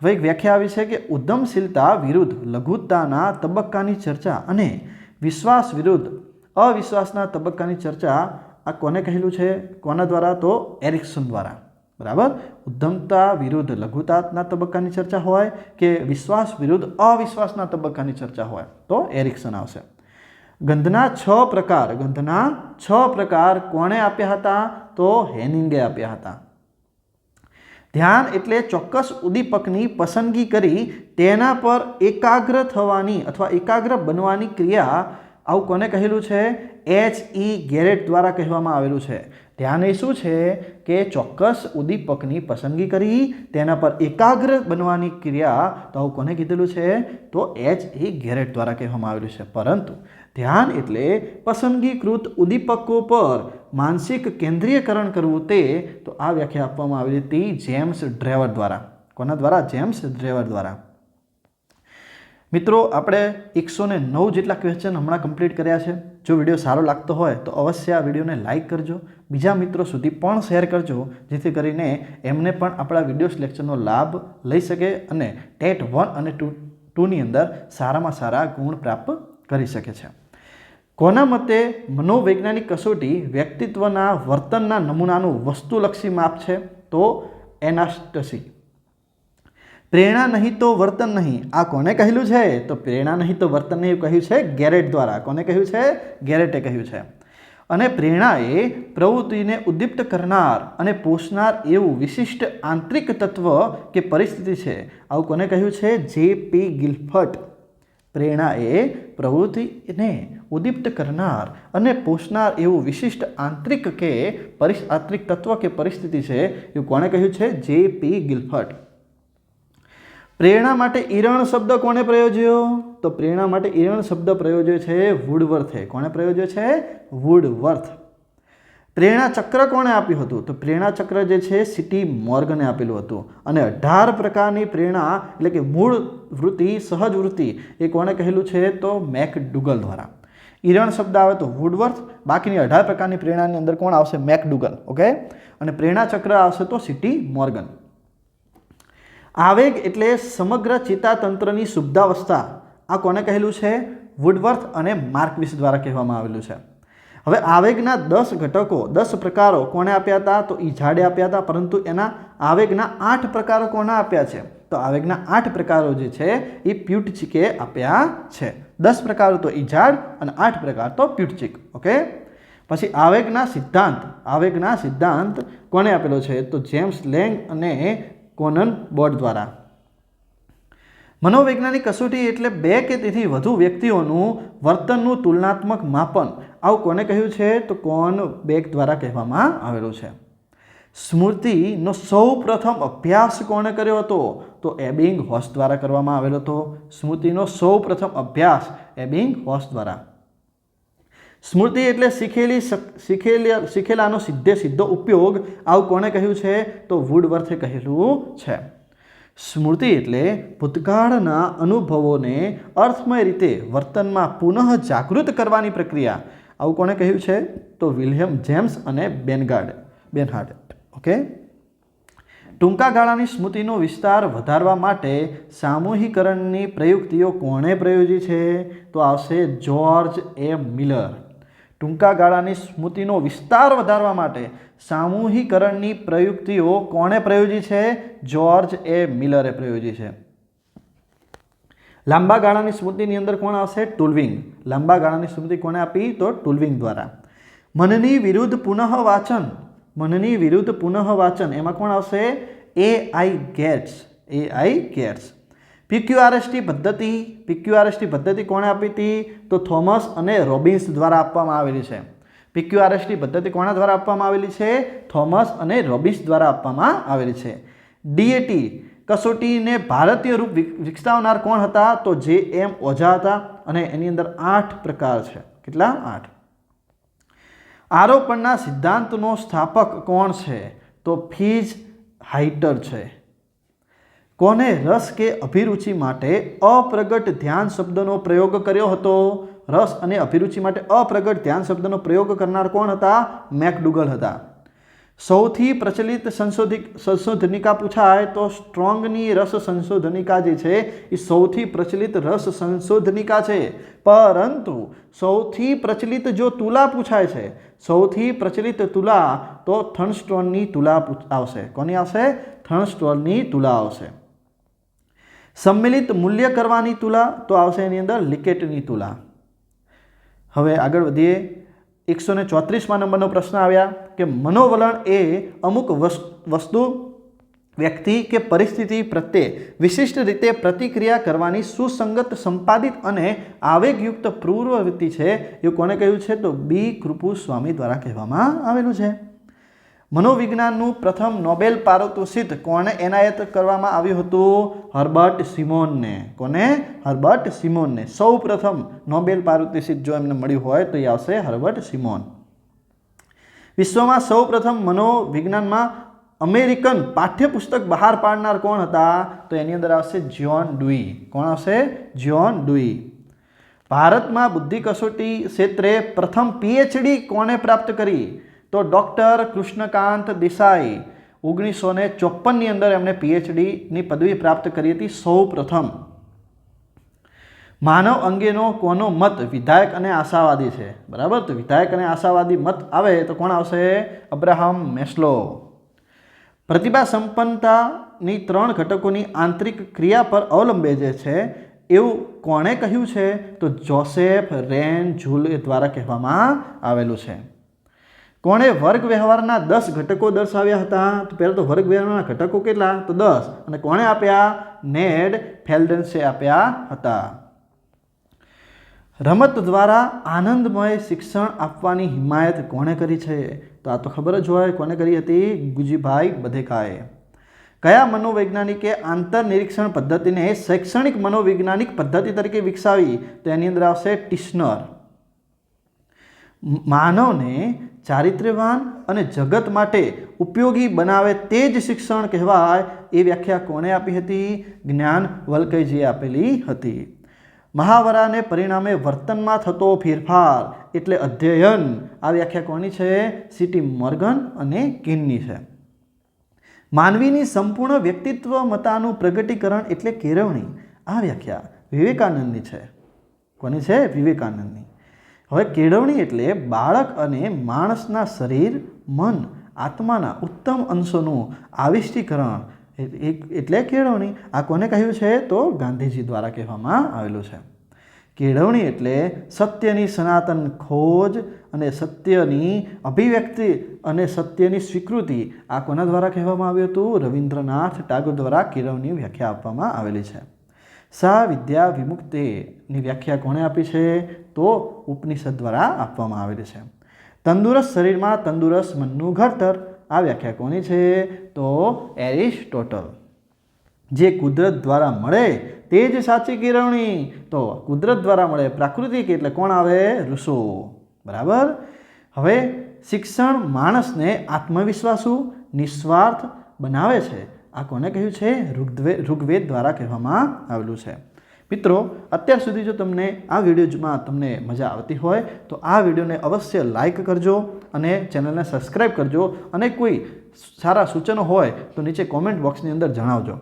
હવે એક વ્યાખ્યા આવી છે કે ઉદ્યમશીલતા વિરુદ્ધ લઘુતાના તબક્કાની ચર્ચા અને વિશ્વાસ વિરુદ્ધ અવિશ્વાસના તબક્કાની ચર્ચા આ કોને કહેલું છે? કોના દ્વારા? તો એરિક્સન દ્વારા. બરાબર. ઉદ્ધમતા વિરુદ્ધ લઘુતાના તબક્કાની ચર્ચા હોય કે વિશ્વાસ વિરુદ્ધ અવિશ્વાસના તબક્કાની ચર્ચા હોય તો એરિક્સન આવશે. ગંધના 6 પ્રકાર કોણે આપ્યા હતા? તો હેનિંગે આપ્યા હતા. ધ્યાન એટલે ચોક્કસ ઉદ્દીપકની પસંદગી કરી તેના પર એકાગ્ર થવાની અથવા એકાગ્ર બનવાની ક્રિયા. આવું કોને કહેલું છે? H.E. ગેરેટ દ્વારા કહેવામાં આવેલું છે. ધ્યાન એ શું છે કે ચોક્કસ ઉદ્દીપકની પસંદગી કરી તેના પર એકાગ્ર બનવાની ક્રિયા. તો આવું કોને કીધેલું છે? તો H.E. ગેરેટ દ્વારા કહેવામાં આવેલું છે. પરંતુ ધ્યાન એટલે પસંદગીકૃત ઉદ્દીપકો પર માનસિક કેન્દ્રીયકરણ કરવું તે. તો આ વ્યાખ્યા આપવામાં આવેલી હતી જેમ્સ ડ્રેવર દ્વારા. કોના દ્વારા? જેમ્સ ડ્રેવર દ્વારા. મિત્રો, આપણે 109 જેટલા ક્વેશ્ચન હમણાં કમ્પ્લીટ કર્યા છે. જો વિડીયો સારો લાગતો હોય તો અવશ્ય આ વિડીયોને લાઇક કરજો, બીજા મિત્રો સુધી પણ શેર કરજો, જેથી કરીને એમને પણ આપણા વિડીયો લેક્ચરનો લાભ લઈ શકે અને ટેટ 1 અને 2ની અંદર સારામાં સારા ગુણ પ્રાપ્ત કરી શકે છે. કોના મતે મનોવૈજ્ઞાનિક કસોટી વ્યક્તિત્વના વર્તનના નમૂનાનું વસ્તુલક્ષી માપ છે? તો એનાસ્ટસી. પ્રેરણા નહીં તો વર્તન નહીં, આ કોને કહેલું છે? તો પ્રેરણા નહીં તો વર્તન નહીં કહ્યું છે ગેરેટ દ્વારા. કોને કહ્યું છે? ગેરેટે કહ્યું છે. અને પ્રેરણા એ પ્રવૃત્તિને ઉદ્દીપ્ત કરનાર અને પોષનાર એવું વિશિષ્ટ આંતરિક તત્વ કે પરિસ્થિતિ છે. આવું કોને કહ્યું છે? J.P. ગિલફર્ટ. પ્રેરણા એ પ્રવૃત્તિને ઉદ્દીપ્ત કરનાર અને પોષનાર એવું વિશિષ્ટ આંતરિક તત્વ કે પરિસ્થિતિ છે. એવું કોણે કહ્યું છે? J.P. ગિલફર્ટ. પ્રેરણા માટે ઈરણ શબ્દ કોને પ્રયોજ્યો? તો પ્રેરણા માટે ઈરણ શબ્દ પ્રયોજ્યો છે વુડવર્થે. કોને પ્રયોજ્યો છે? વુડવર્થ. પ્રેરણા ચક્ર કોણે આપ્યું હતું? તો પ્રેરણા ચક્ર જે છે C.T. મોર્ગને આપેલું હતું. અને 18 પ્રકારની પ્રેરણા એટલે કે મૂળ વૃત્તિ, સહજ વૃત્તિ એ કોણે કહેલું છે? તો મેકડુગલ દ્વારા. ઈરણ શબ્દ આવે તો વુડવર્થ, બાકીની 18 પ્રકારની પ્રેરણાની અંદર કોણ આવશે? મેકડુગલ. ઓકે. અને પ્રેરણા ચક્ર આવશે તો C.T. મોર્ગન. આવેગ એટલે સમગ્ર ચેતાતંત્રની શુદ્ધાવસ્થા. આ કોને કહેલું છે? વુડવર્થ અને માર્કવિસ દ્વારા કહેવામાં આવેલું છે. હવે આવેગના 10 ઘટકો, 10 પ્રકારો કોણે આપ્યા હતા? તો ઇઝાર્ડે આપ્યા હતા. પરંતુ એના આવેગના 8 પ્રકારો કોને આપ્યા છે? તો આવેગના 8 પ્રકારો જે છે એ પ્યુટચિકે આપ્યા છે. 10 પ્રકારો તો ઇઝાર્ડ અને 8 પ્રકાર તો પ્યુટચિક. ઓકે. પછી આવેગના સિદ્ધાંત કોને આપેલો છે? તો જેમ્સ લેંગ અને કોનન બોર્ડ દ્વારા. મનોવૈજ્ઞાનિક કસોટી એટલે 2 કે તેથી વધુ વ્યક્તિઓનું વર્તનનું તુલનાત્મક માપન. આવું કોને કહ્યું છે? તો કોન બેક દ્વારા કહેવામાં આવેલું છે. સ્મૃતિનો સૌ પ્રથમ અભ્યાસ કોણે કર્યો હતો? તો એબિંગ હોસ દ્વારા કરવામાં આવેલો હતો. સ્મૃતિનો સૌ પ્રથમ અભ્યાસ એબિંગ હોસ દ્વારા. સ્મૃતિ એટલે શીખેલાનો સીધો ઉપયોગ. આવું કોણે કહ્યું છે? તો વુડવર્થે કહેલું છે. સ્મૃતિ એટલે ભૂતકાળના અનુભવોને અર્થમય રીતે વર્તનમાં પુનઃ જાગૃત કરવાની પ્રક્રિયા. આવું કોણે કહ્યું છે? તો વિલિયમ જેમ્સ અને બેનહાર્ડ. ઓકે. ટૂંકા ગાળાની સ્મૃતિનો વિસ્તાર વધારવા માટે સામૂહિકરણની પ્રયુક્તિઓ કોણે પ્રયોજી છે? તો આવશે જ્યોર્જ એ મિલર. ટૂંકા ગાળાની સ્મૃતિનો વિસ્તાર વધારવા માટે સામૂહિકરણની પ્રયુક્તિઓ કોણે પ્રયોજી છે? જ્યોર્જ એ મિલરે પ્રયોજી છે. લાંબા ગાળાની સ્મૃતિની અંદર કોણ આવશે? ટુલવિંગ. લાંબા ગાળાની સ્મૃતિ કોણે આપી? તો ટુલવિંગ દ્વારા. મનની વિરુદ્ધ પુનઃ વાચન એમાં કોણ આવશે? A.I. ગેટ્સ. PQRST પદ્ધતિ કોણે આપી હતી? તો થોમસ અને રોબિન્સ દ્વારા આપવામાં આવેલી છે. PQRST પદ્ધતિ કોના દ્વારા આપવામાં આવેલી છે? થોમસ અને રોબિન્સ દ્વારા આપવામાં આવેલી છે. DAT કસોટીને ભારતીય રૂપ વિકસાવનાર કોણ હતા? તો J.M. ઓઝા હતા. અને એની અંદર 8 પ્રકાર છે. કેટલા? 8. આરોપણના સિદ્ધાંતનો સ્થાપક કોણ છે? તો ફીઝ હાઇટર છે. કોને રસ કે અભિરુચિ માટે અપ્રગટ ધ્યાન શબ્દનો પ્રયોગ કર્યો હતો? રસ અને અભિરુચિ માટે અપ્રગટ ધ્યાન શબ્દનો પ્રયોગ કરનાર કોણ હતા? મેકડુગલ હતા. સૌથી પ્રચલિત સંશોધનિકા પૂછાય તો સ્ટ્રોંગની રસ સંશોધનિકા જે છે એ સૌથી પ્રચલિત રસ સંશોધનિકા છે, પરંતુ સૌથી પ્રચલિત જો તુલા પૂછાય છે, સૌથી પ્રચલિત તુલા તો થર્નસ્ટોનની તુલા આવશે. કોની આવશે? થર્નસ્ટોનની તુલા આવશે. सम्मिलित मूल्य करवानी तुला तो आवशे एनी अंदर लिकेटनी तुला. हवे आगळ वधीए. 134 नंबरनो प्रश्न आव्या कि मनोवलन ए अमुक वस्तु व्यक्ति के परिस्थिति प्रत्ये विशिष्ट रीते प्रतिक्रिया करवानी सुसंगत संपादित अने आवेगयुक्त प्रवृत्ति छे. ए कोणे कह्युं छे? तो बी कृपुस्वामी द्वारा कहेवामां आवेलुं छे. मनोविज्ञानનું प्रथम नोबेल पारितोषिक कोणे एनायत करवामां આવ્યું હતું? હર્બર્ટ સિમોનને. કોને? હર્બર્ટ સિમોનને. સૌ પ્રથમ નોબેલ પારિતોષિક જો એમને મળ્યું હોય તો એ આવશે હર્બર્ટ સિમોન. વિશ્વમાં સૌ પ્રથમ મનોવિજ્ઞાનમાં અમેરિકન પાઠ્યપુસ્તક બહાર પાડનાર કોણ હતા? તો એની અંદર આવશે જ્હોન ડુઈ. કોણ આવશે? જ્હોન ડુઈ. ભારતમાં બુદ્ધિ કસોટી ક્ષેત્રે પ્રથમ પીએચડી કોણે પ્રાપ્ત કરી? तो डॉक्टर कृष्णकांत देसाई 1954 अंदर एमने पीएचडी नी पदवी प्राप्त करी थी सौ प्रथम. मानव अंगेनो कोनो मत विधायक अने आशावादी है, बराबर? तो विधायक अने आशावादी मत आवे तो कोण आवशे? Abraham Maslow. प्रतिभा संपन्नता नी 3 घटकोनी आंतरिक क्रिया पर अवलंबे जे छे एवुं कोणे कह्युं छे? तो जोसेफ रेन जूल द्वारा कहेवामां आवेलुं छे. कोणे वर्ग व्यवहारना 10 घटको दर्शाव्या हता? तो पहला तो वर्ग व्यवहारना घटको केटला? तो 10. अने कोणे आप्या? नेड फेल्डेन्से आप्या हता. रमत द्वारा आनंदमय शिक्षण आपवानी हिमायत कोणे करी छे? तो आ तो खबर ज होय कोणे करी हती? गुजीभाई बधेकाए. कया मनोवैज्ञानिके आंतरनिरीक्षण पद्धतिने शैक्षणिक मनोवैज्ञानिक पद्धति तरीके विकसावी? तो एनी अंदर आवशे टिश्नर. मानवने चारित्र्यवान अने जगत माटे उपयोगी बनावे ते ज शिक्षण कहेवाय ए व्याख्या कोणे आपी हती? ज्ञानवल्क्यजीए आपेली हती. महावराने परिणामे वर्तनमां थतो फेरफार एटले अध्ययन आ व्याख्या कोनी छे? सीटी मॉर्गन अने कीननी छे. मानवीनी संपूर्ण व्यक्तित्वमतानुं प्रगटीकरण एटले केळवणी आ व्याख्या विवेकानंदनी छे. कोनी छे? विवेकानंदनी. હવે કેળવણી એટલે બાળક અને માણસના શરીર, મન, આત્માના ઉત્તમ અંશોનું આવિષ્ટીકરણ એટલે કેળવણી. આ કોને કહ્યું છે? તો ગાંધીજી દ્વારા કહેવામાં આવેલું છે. કેળવણી એટલે સત્યની સનાતન ખોજ અને સત્યની અભિવ્યક્તિ અને સત્યની સ્વીકૃતિ. આ કોના દ્વારા કહેવામાં આવ્યું હતું? રવિન્દ્રનાથ ટાગોર દ્વારા કેળવણી વ્યાખ્યા આપવામાં આવેલી છે. सा विद्या विमुक्ते नी व्याख्या कोणे आपी छे? तो उपनिषद द्वारा आपवामां आवेली छे. तंदुरस्त शरीर में तंदुरस्त मननु घड़तर आ व्याख्या कोनी छे? तो एरिस्टोटल. जे कुदरत द्वारा मळे ते ज साची केळवणी. तो कुदरत द्वारा मळे प्राकृतिक एटले कोण आवे? ऋषो. बराबर. हवे शिक्षण माणसने आत्मविश्वासू निस्वार्थ बनावे छे. आ कोने कह्युं छे? ऋग्वेद द्वारा कहेवामां आवेलुं छे. मित्रों, अत्यार सुधी जो तमने आ विडियोमां तमने मजा आवती होय तो आ विडियोने अवश्य लाइक करजो अने चेनलने सब्सक्राइब करजो अने कोई सारा सूचनो होय तो नीचे कॉमेंट बॉक्सनी अंदर जणावजो.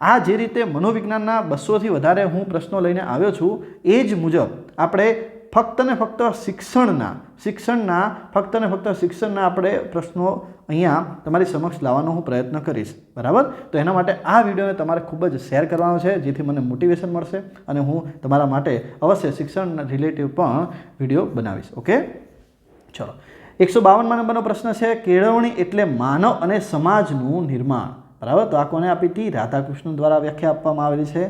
आ जे रीते मनोविज्ञानना 200 थी वधारे हूँ प्रश्नों लईने आव्यो छुं ए ज मुजब आपणे फक्त ने फक्त शिक्षणना આપણે પ્રશ્નો અહીંયા તમારી સમક્ષ લાવવાનો હું પ્રયત્ન કરીશ. બરાબર? તો એના માટે આ વિડીયોને તમારે ખૂબ જ શેર કરવાનો છે જેથી મને મોટિવેશન મળશે અને હું તમારા માટે અવશ્ય શિક્ષણ રિલેટિવ પણ વિડીયો બનાવીશ. ઓકે, ચલો. 152 નંબરનો પ્રશ્ન છે કેળવણી એટલે માનવ અને સમાજનું નિર્માણ. બરાબર? તો આ કોને આપી હતી? રાધાકૃષ્ણ દ્વારા વ્યાખ્યા આપવામાં આવેલી છે.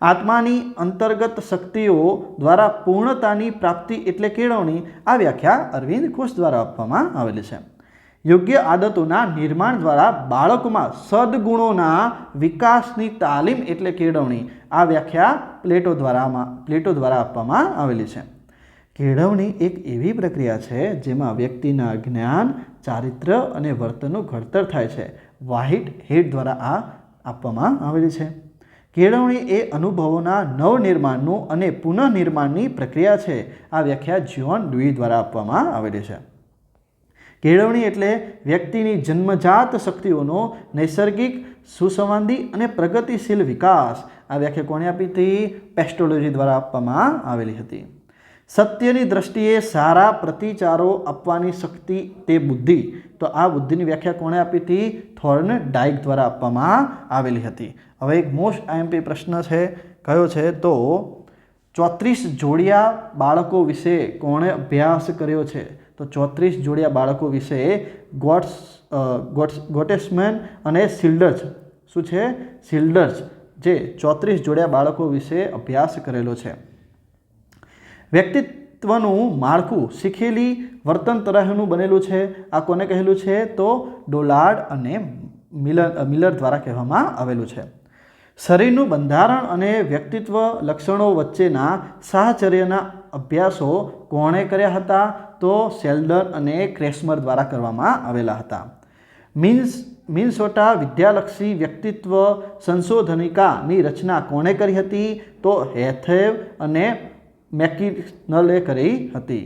आत्मानी अंतर्गत शक्तिओ द्वारा पूर्णतानी प्राप्ति एटले केळवणी आ व्याख्या अरविंद घोष द्वारा आपवामां आवेली छे. योग्य आदतोना निर्माण द्वारा बाळकोमां सद्गुणोना विकासनी तालीम एटले केळवणी आ व्याख्या प्लेटो द्वारा आपवामां आवेली छे. केळवणी एक एवी प्रक्रिया छे जेमां व्यक्तिना ज्ञान, चारित्र्य अने वर्तननुं घडतर थाय छे. व्हाइट हेड द्वारा आ आपवामां आवेली छे. केळवणी ए अनुभवोना नवनिर्माणનું અને પુનઃનિર્માણની પ્રક્રિયા છે. આ વ્યાખ્યા જ્હોન ડ્યુઈ દ્વારા આપવામાં આવેલી છે. કેળવણી એટલે વ્યક્તિની જન્મજાત શક્તિઓનો નૈસર્ગિક સુસંવાદી અને પ્રગતિશીલ વિકાસ. આ વ્યાખ્યા કોણે આપી હતી? પેસ્ટોલોજી દ્વારા આપવામાં આવેલી હતી. સત્યની દ્રષ્ટિએ સારા પ્રતિચારો આપવાની શક્તિ તે બુદ્ધિ. તો આ બુદ્ધિની વ્યાખ્યા કોણે આપી હતી? થોર્ન ડાઇક દ્વારા આપવામાં આવેલી હતી. હવે એક મોસ્ટ આઈએમપી પ્રશ્ન છે, કયો છે? તો 34 જોડિયા બાળકો વિશે કોણે અભ્યાસ કર્યો છે? તો 34 જોડિયા બાળકો વિશે ગોટેસમેન અને સિલ્ડર્સ, શું છે? સિલ્ડર્સ જે 34 જોડિયા બાળકો વિશે અભ્યાસ કરેલો છે. વ્યક્તિત્વનું માળખું શીખેલી વર્તન તરહનું બનેલું છે. આ કોને કહેલું છે? તો ડોલાર્ડ અને મિલર દ્વારા કહેવામાં આવેલું છે. શરીરનું બંધારણ અને વ્યક્તિત્વ લક્ષણો વચ્ચેના સાહચર્યના અભ્યાસો કોણે કર્યા હતા? તો સેલ્ડર અને ક્રેસ્મર દ્વારા કરવામાં આવેલા હતા. મિનસોટા વિદ્યાલક્ષી વ્યક્તિત્વ સંશોધનિકાની રચના કોણે કરી હતી? તો હેથેવ અને મેકિનલે કરી હતી.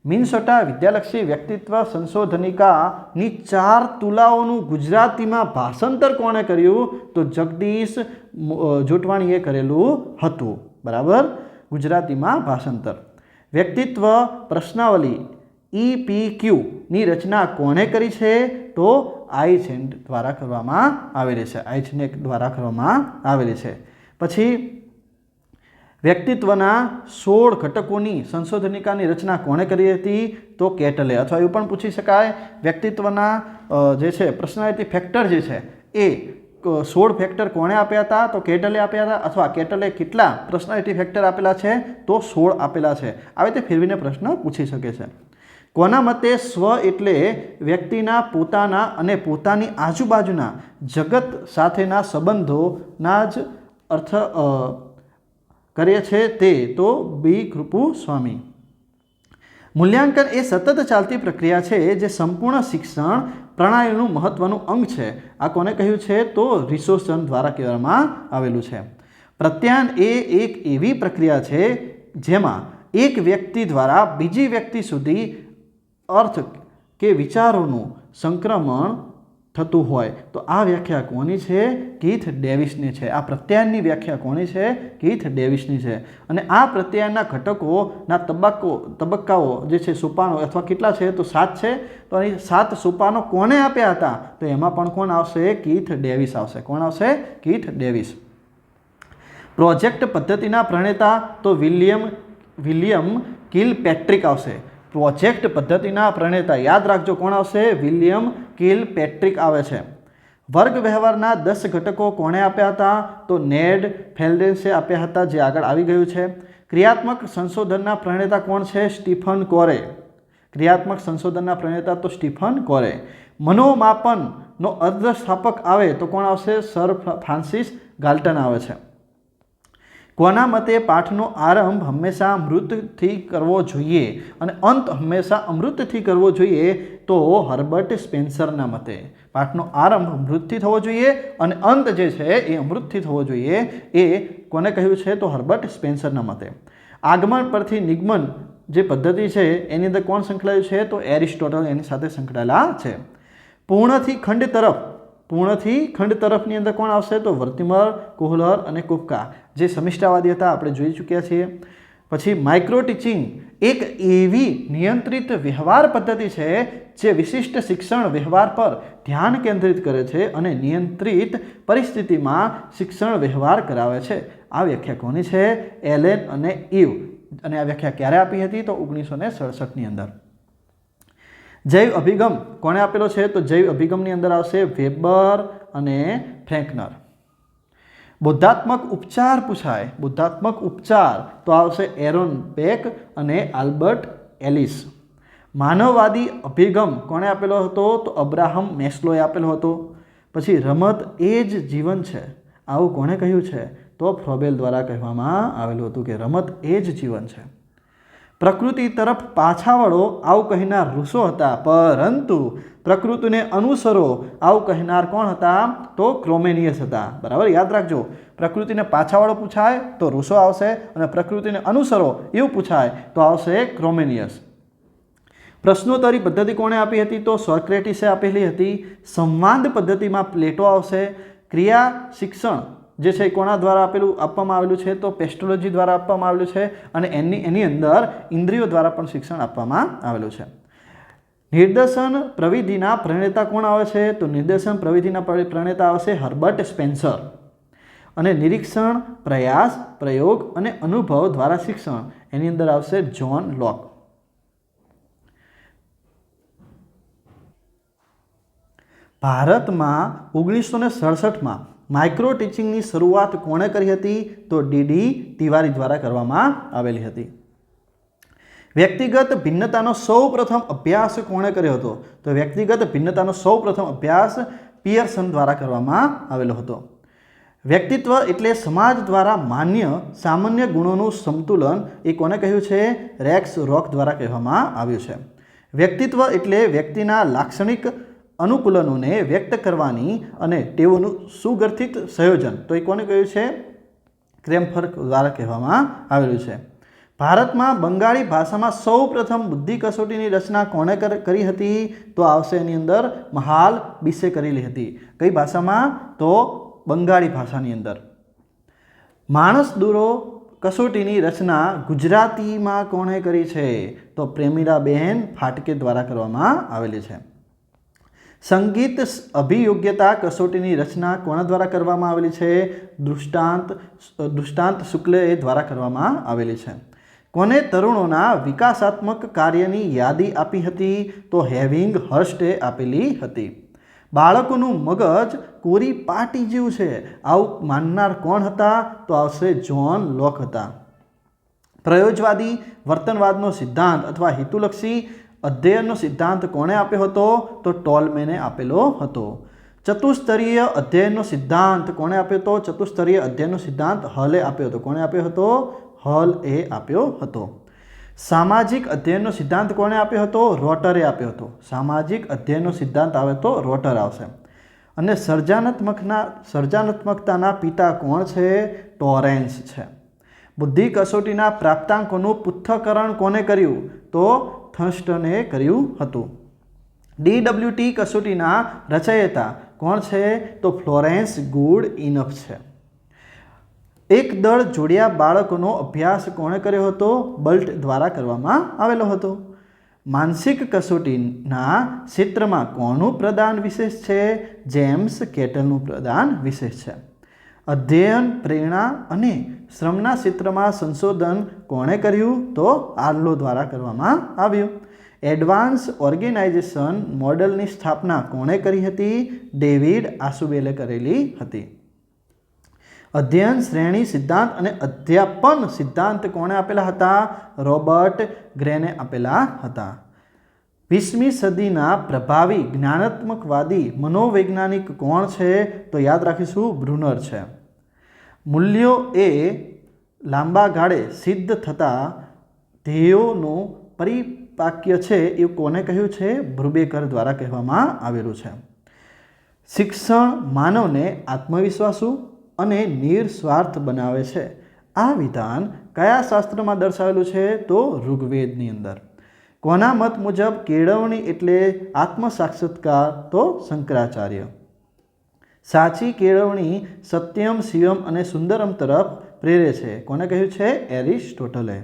મિનસોટા વિદ્યાલક્ષી વ્યક્તિત્વ સંશોધનિકાની 4 તુલાઓનું ગુજરાતીમાં ભાષાંતર કોણે કર્યું? તો જગદીશ જોટવાણીએ કરેલું હતું. બરાબર, ગુજરાતીમાં ભાષાંતર. વ્યક્તિત્વ પ્રશ્નાવલી EPQ ની રચના કોણે કરી છે? તો આઈસેન્ડ દ્વારા કરવામાં આવેલી છે. આઈસેન્ડ દ્વારા કરવામાં આવેલી છે. પછી વ્યક્તિત્વના 16 ઘટકોની સંશોધનિકાની રચના કોણે કરી હતી? તો કેટલે. અથવા એવું પણ પૂછી શકાય, વ્યક્તિત્વના જે છે પર્સનાલિટી ફેક્ટર જે છે એ 16 ફેક્ટર કોણે આપ્યા હતા? તો કેટલે આપ્યા હતા. અથવા કેટલે કેટલા પર્સનાલિટી ફેક્ટર આપેલા છે? તો 16 આપેલા છે. આવી રીતે ફેરવીને પ્રશ્ન પૂછી શકે છે. કોના મતે સ્વ એટલે વ્યક્તિના પોતાના અને પોતાની આજુબાજુના જગત સાથેના સંબંધોના જ અર્થ કરે છે તે? તો બી કૃપુ સ્વામી. મૂલ્યાંકન એ સતત ચાલતી પ્રક્રિયા છે જે સંપૂર્ણ શિક્ષણ પ્રણાલીનું મહત્વનું અંગ છે. આ કોને કહ્યું છે? તો રિસોર્સન દ્વારા કહેવામાં આવેલું છે. પ્રત્યાયન એ એક એવી પ્રક્રિયા છે જેમાં એક વ્યક્તિ દ્વારા બીજી વ્યક્તિ સુધી અર્થ કે વિચારોનું સંક્રમણ થતું હોય. તો આ વ્યાખ્યા કોની છે? કીથ ડેવિસની છે. આ પ્રત્યાયનની વ્યાખ્યા કોની છે? કીથ ડેવિસની છે. અને આ પ્રત્યાયનના ઘટકોના તબક્કાઓ જે છે, સોપાનો અથવા કેટલા છે? તો 7 છે. તો અહીં 7 સોપાનો કોને આપ્યા હતા? તો એમાં પણ કોણ આવશે? કીથ ડેવિસ આવશે. કોણ આવશે? Keith Davis. પ્રોજેક્ટ પદ્ધતિના પ્રણેતા તો વિલિયમ કિલપેટ્રિક આવશે. પ્રોજેક્ટ પદ્ધતિના પ્રણેતા યાદ રાખજો, કોણ આવશે? વિલિયમ કિલપેટ્રિક આવે છે. વર્ગ વ્યવહારના 10 ઘટકો કોણે આપ્યા હતા? તો નેડ ફેલ્ડેન્સે આપ્યા હતા, જે આગળ આવી ગયું છે. ક્રિયાત્મક સંશોધનના પ્રણેતા કોણ છે? સ્ટીફન કોરે. ક્રિયાત્મક સંશોધનના પ્રણેતા તો સ્ટીફન કોરે. મનોમાપનનો અર્ધસ્થાપક આવે તો કોણ આવશે? સર ફ્રાન્સિસ ગાલ્ટન આવે છે. કોના મતે પાઠનો આરંભ હંમેશા મૃતથી કરવો જોઈએ અને અંત હંમેશા અમૃતથી કરવો જોઈએ? તો હર્બર્ટ સ્પેન્સરના મતે પાઠનો આરંભ મૃતથી થવો જોઈએ અને અંત જે છે એ અમૃતથી થવો જોઈએ. એ કોને કહ્યું છે? તો હર્બર્ટ સ્પેન્સરના મતે. આગમન પરથી નિગમન જે પદ્ધતિ છે એની અંદર કોણ સંકળાયું છે? તો એરિસ્ટોટલ એની સાથે સંકળાયેલા છે. પૂર્ણથી ખંડ તરફની અંદર કોણ આવશે? તો વર્તિમર, કોહલર અને કુફકા, જે સમિષ્ટાવાદી હતા, આપણે જોઈ ચૂક્યા છીએ. પછી માઇક્રો ટીચિંગ એક એવી નિયંત્રિત વ્યવહાર પદ્ધતિ છે જે વિશિષ્ટ શિક્ષણ વ્યવહાર પર ધ્યાન કેન્દ્રિત કરે છે અને નિયંત્રિત પરિસ્થિતિમાં શિક્ષણ વ્યવહાર કરાવે છે. આ વ્યાખ્યા કોની છે? એલેન અને ઇવ. અને આ વ્યાખ્યા ક્યારે આપી હતી? તો 1967ની અંદર. જૈવ અભિગમ કોણે આપેલો છે? તો જૈવ અભિગમની અંદર આવશે વેબર અને ફ્રેન્કનર. બૌદ્ધાત્મક ઉપચાર પૂછાય. બૌદ્ધાત્મક ઉપચાર તો આવશે એરોન બેક અને આલ્બર્ટ એલિસ. માનવવાદી અભિગમ કોણે આપેલો હતો? તો અબ્રાહમ મેસ્લોએ આપેલો હતો. પછી રમત એ જ જીવન છે, આવું કોણે કહ્યું છે? તો ફ્રોબેલ દ્વારા કહેવામાં આવેલું હતું કે રમત એ જ જીવન છે. પ્રકૃતિ તરફ પાછા વળો આવું કહેનાર રૂસો હતા, પરંતુ પ્રકૃતિને અનુસરો આવું કહેનાર કોણ હતા? તો ક્રોમેનિયસ હતા. બરાબર, યાદ રાખજો. પ્રકૃતિને પાછા વળો પૂછાય તો રૂસો આવશે અને પ્રકૃતિને અનુસરો એવું પૂછાય તો આવશે ક્રોમેનિયસ. પ્રશ્નોત્તરી પદ્ધતિ કોણે આપી હતી? તો સોક્રેટિસે આપેલી હતી. સંવાદ પદ્ધતિમાં પ્લેટો આવશે. ક્રિયા શિક્ષણ જે છે કોના દ્વારા આપવામાં આવેલું છે? તો પેસ્ટોલોજી દ્વારા આપવામાં આવેલું છે. અને એની અંદર ઇન્દ્રિયો દ્વારા પણ શિક્ષણ આપવામાં આવેલું છે. નિર્દેશન પ્રવિધિના પ્રણેતા કોણ આવે છે? તો નિર્દેશન પ્રવિધિના પ્રણેતા આવશે હર્બર્ટ સ્પેન્સર. અને નિરીક્ષણ, પ્રયાસ, પ્રયોગ અને અનુભવ દ્વારા શિક્ષણ એની અંદર આવશે જ્હોન લોક. ભારતમાં 1967માં માઇક્રો ટીચિંગની શરૂઆત કોણે કરી હતી? તો ડીડી તિવારી દ્વારા કરવામાં આવેલી હતી. વ્યક્તિગત ભિન્નતાનો સૌપ્રથમ અભ્યાસ કોણે કર્યો હતો? તો વ્યક્તિગત ભિન્નતાનો સૌપ્રથમ અભ્યાસ પિયર્સન દ્વારા કરવામાં આવેલો હતો. વ્યક્તિત્વ એટલે સમાજ દ્વારા માન્ય સામાન્ય ગુણોનું સંતુલન એ કોને કહ્યું છે? રેક્સ રોક દ્વારા કહેવામાં આવ્યું છે. વ્યક્તિત્વ એટલે વ્યક્તિના લાક્ષણિક અનુકૂલનોને વ્યક્ત કરવાની અને તેઓનું સુગઠિત સંયોજન, તો એ કોને કહ્યું છે? ક્રેમ્ફર દ્વારા કહેવામાં આવેલું છે. ભારતમાં બંગાળી ભાષામાં સૌ પ્રથમ બુદ્ધિ કસોટીની રચના કોણે કરી હતી? તો આવશે એની અંદર મહાલ બિસે કરેલી હતી. કઈ ભાષામાં? તો બંગાળી ભાષાની અંદર. માણસ દૂરો કસોટીની રચના ગુજરાતીમાં કોણે કરી છે? તો પ્રેમીલાબેન ફાટકે દ્વારા કરવામાં આવેલી છે. સંગીત અભિયોગ્યતા કસોટીની રચના કોના દ્વારા કરવામાં આવેલી છે? દૃષ્ટાંત શુક્લે દ્વારા કરવામાં આવેલી છે. કોને તરુણોના વિકાસાત્મક કાર્યની યાદી આપી હતી? તો હેવિંગ હર્સ્ટે આપેલી હતી. બાળકોનું મગજ કોરી પાટી જેવું છે આવું માનનાર કોણ હતા? તો આવશે જ્હોન લોક હતા. પ્રયોજવાદી વર્તનવાદનો સિદ્ધાંત અથવા હેતુલક્ષી અધ્યયનનો સિદ્ધાંત કોણે આપ્યો હતો? તો ટોલમેને આપેલો હતો. ચતુસ્તરીય અધ્યયનનો સિદ્ધાંત કોણે આપ્યો હતો? ચતુસ્તરીય અધ્યયનનો સિદ્ધાંત હલે આપ્યો હતો. કોણે આપ્યો હતો? હલ એ આપ્યો હતો. સામાજિક અધ્યયનનો સિદ્ધાંત કોણે આપ્યો હતો? રોટરે આપ્યો હતો. સામાજિક અધ્યયનનો સિદ્ધાંત આવે તો રોટર આવશે. અને સર્જનાત્મકતાના પિતા કોણ છે? ટોરેન્સ છે. બુદ્ધિ કસોટીના પ્રાપ્તાંકોનું પૃથ્થકરણ કોને કર્યું? તો થર્સ્ટને કર્યું હતું. DWT કસોટીના રચયિતા કોણ છે? તો ફ્લોરેન્સ ગુડ ઇનફ છે. એક દળ જોડિયા બાળકોનો અભ્યાસ કોણે કર્યો હતો? બલ્ટ દ્વારા કરવામાં આવેલો હતો. માનસિક કસોટીના ક્ષેત્રમાં કોનું પ્રદાન વિશેષ છે? જેમ્સ કેટલનું પ્રદાન વિશેષ છે. અધ્યયન, પ્રેરણા અને શ્રમના ક્ષેત્રમાં સંશોધન કોણે કર્યું? તો આર્લો દ્વારા કરવામાં આવ્યું. એડવાન્સ ઓર્ગેનાઇઝેશન મોડલની સ્થાપના કોણે કરી હતી? ડેવિડ આસુબેલે કરેલી હતી. અધ્યયન, શ્રેણી સિદ્ધાંત અને અધ્યાપન સિદ્ધાંત કોણે આપેલા હતા? રોબર્ટ ગ્રેને આપેલા હતા. 20મી સદીના પ્રભાવી જ્ઞાનાત્મકવાદી મનોવૈજ્ઞાનિક કોણ છે? તો યાદ રાખીશું બ્રુનર છે. મૂલ્યો એ લાંબા ગાળે સિદ્ધ થતા ધ્યેયોનું પરિપાક્ય છે એવું કોને કહ્યું છે? બ્રુબેકર દ્વારા કહેવામાં આવેલું છે. શિક્ષણ માનવને આત્મવિશ્વાસુ અને નિર્સ્વાર્થ બનાવે છે. આ વિધાન કયા શાસ્ત્રમાં દર્શાવેલું છે? તો ઋગ્વેદની અંદર. કોના મત મુજબ કેળવણી એટલે આત્મસાક્ષાત્કાર? તો શંકરાચાર્ય. સાચી કેળવણી સત્યમ, શિવમ અને સુંદરમ તરફ પ્રેરે છે. કોને કહ્યું છે? એરિસ્ટોટલે.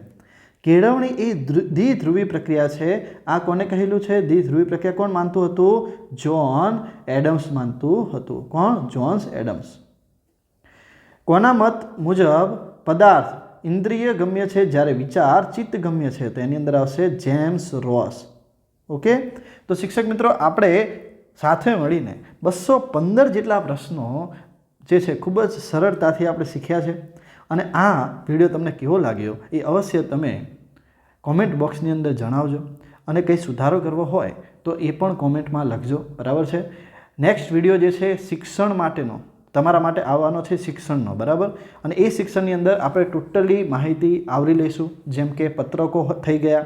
કેળવણી એ દ્વિધ્રુવી પ્રક્રિયા છે. આ કોને કહેલું છે? દ્વિધ્રુવી પ્રક્રિયા કોણ માનતું હતું? જ્હોન એડમ્સ માનતું હતું. કોણ? John Adam's. કોના મત મુજબ પદાર્થ ઇન્દ્રિય ગમ્ય છે જ્યારે વિચાર ચિત્ત ગમ્ય છે? તો એની અંદર આવશે જેમ્સ રોસ. ઓકે, તો શિક્ષક મિત્રો આપણે સાથે મળીને 215 જેટલા પ્રશ્નો જે છે ખૂબ જ સરળતાથી આપણે શીખ્યા છે. અને આ વિડીયો તમને કેવો લાગ્યો એ અવશ્ય તમે કોમેન્ટ બોક્સની અંદર જણાવજો. અને કંઈ સુધારો કરવો હોય તો એ પણ કોમેન્ટમાં લખજો. બરાબર છે. નેક્સ્ટ વિડીયો જે છે શિક્ષણ માટેનો તમારા માટે આવવાનો છે, શિક્ષણનો. બરાબર. અને એ શિક્ષણની અંદર આપણે ટોટલી માહિતી આવરી લઈશું. જેમ કે પત્રકો થઈ ગયા,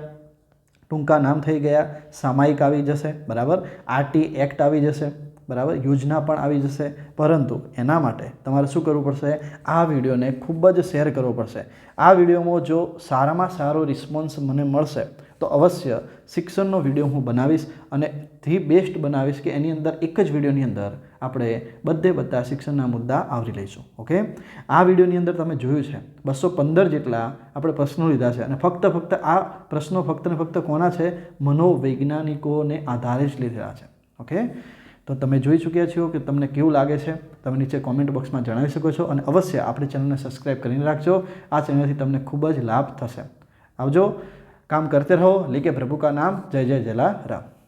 ટૂંકા નામ થઈ ગયા, સામાયિક આવી જશે. બરાબર. RT એક્ટ આવી જશે. બરાબર. યોજના પણ આવી જશે. પરંતુ એના માટે તમારે શું કરવું પડશે? આ વિડીયોને ખૂબ જ શેર કરવો પડશે. આ વિડીયોમાં જો સારામાં સારો રિસ્પોન્સ મને મળશે તો અવશ્ય શિક્ષણનો વિડીયો હું બનાવીશ અને ધી બેસ્ટ બનાવીશ કે એની અંદર એક જ વિડીયોની અંદર આપણે બધા શિક્ષણના મુદ્દા આવરી લઈશું. ઓકે, આ વિડીયોની અંદર તમે જોયું છે 215 જેટલા આપણે પ્રશ્નો લીધા છે અને ફક્ત આ પ્રશ્નો ફક્ત ને ફક્ત કોના છે? મનોવૈજ્ઞાનિકોને આધારે જ લીધેલા છે. ઓકે, તો તમે જોઈ ચૂક્યા છો કે તમને કેવું લાગે છે તમે નીચે કોમેન્ટ બોક્સમાં જણાવી શકો છો અને અવશ્ય આપણી ચેનલને સબસ્ક્રાઈબ કરીને રાખજો. આ ચેનલથી તમને ખૂબ જ લાભ થશે. આવજો, काम करते रहो, लेके प्रभु का नाम. जय जय जलाराम.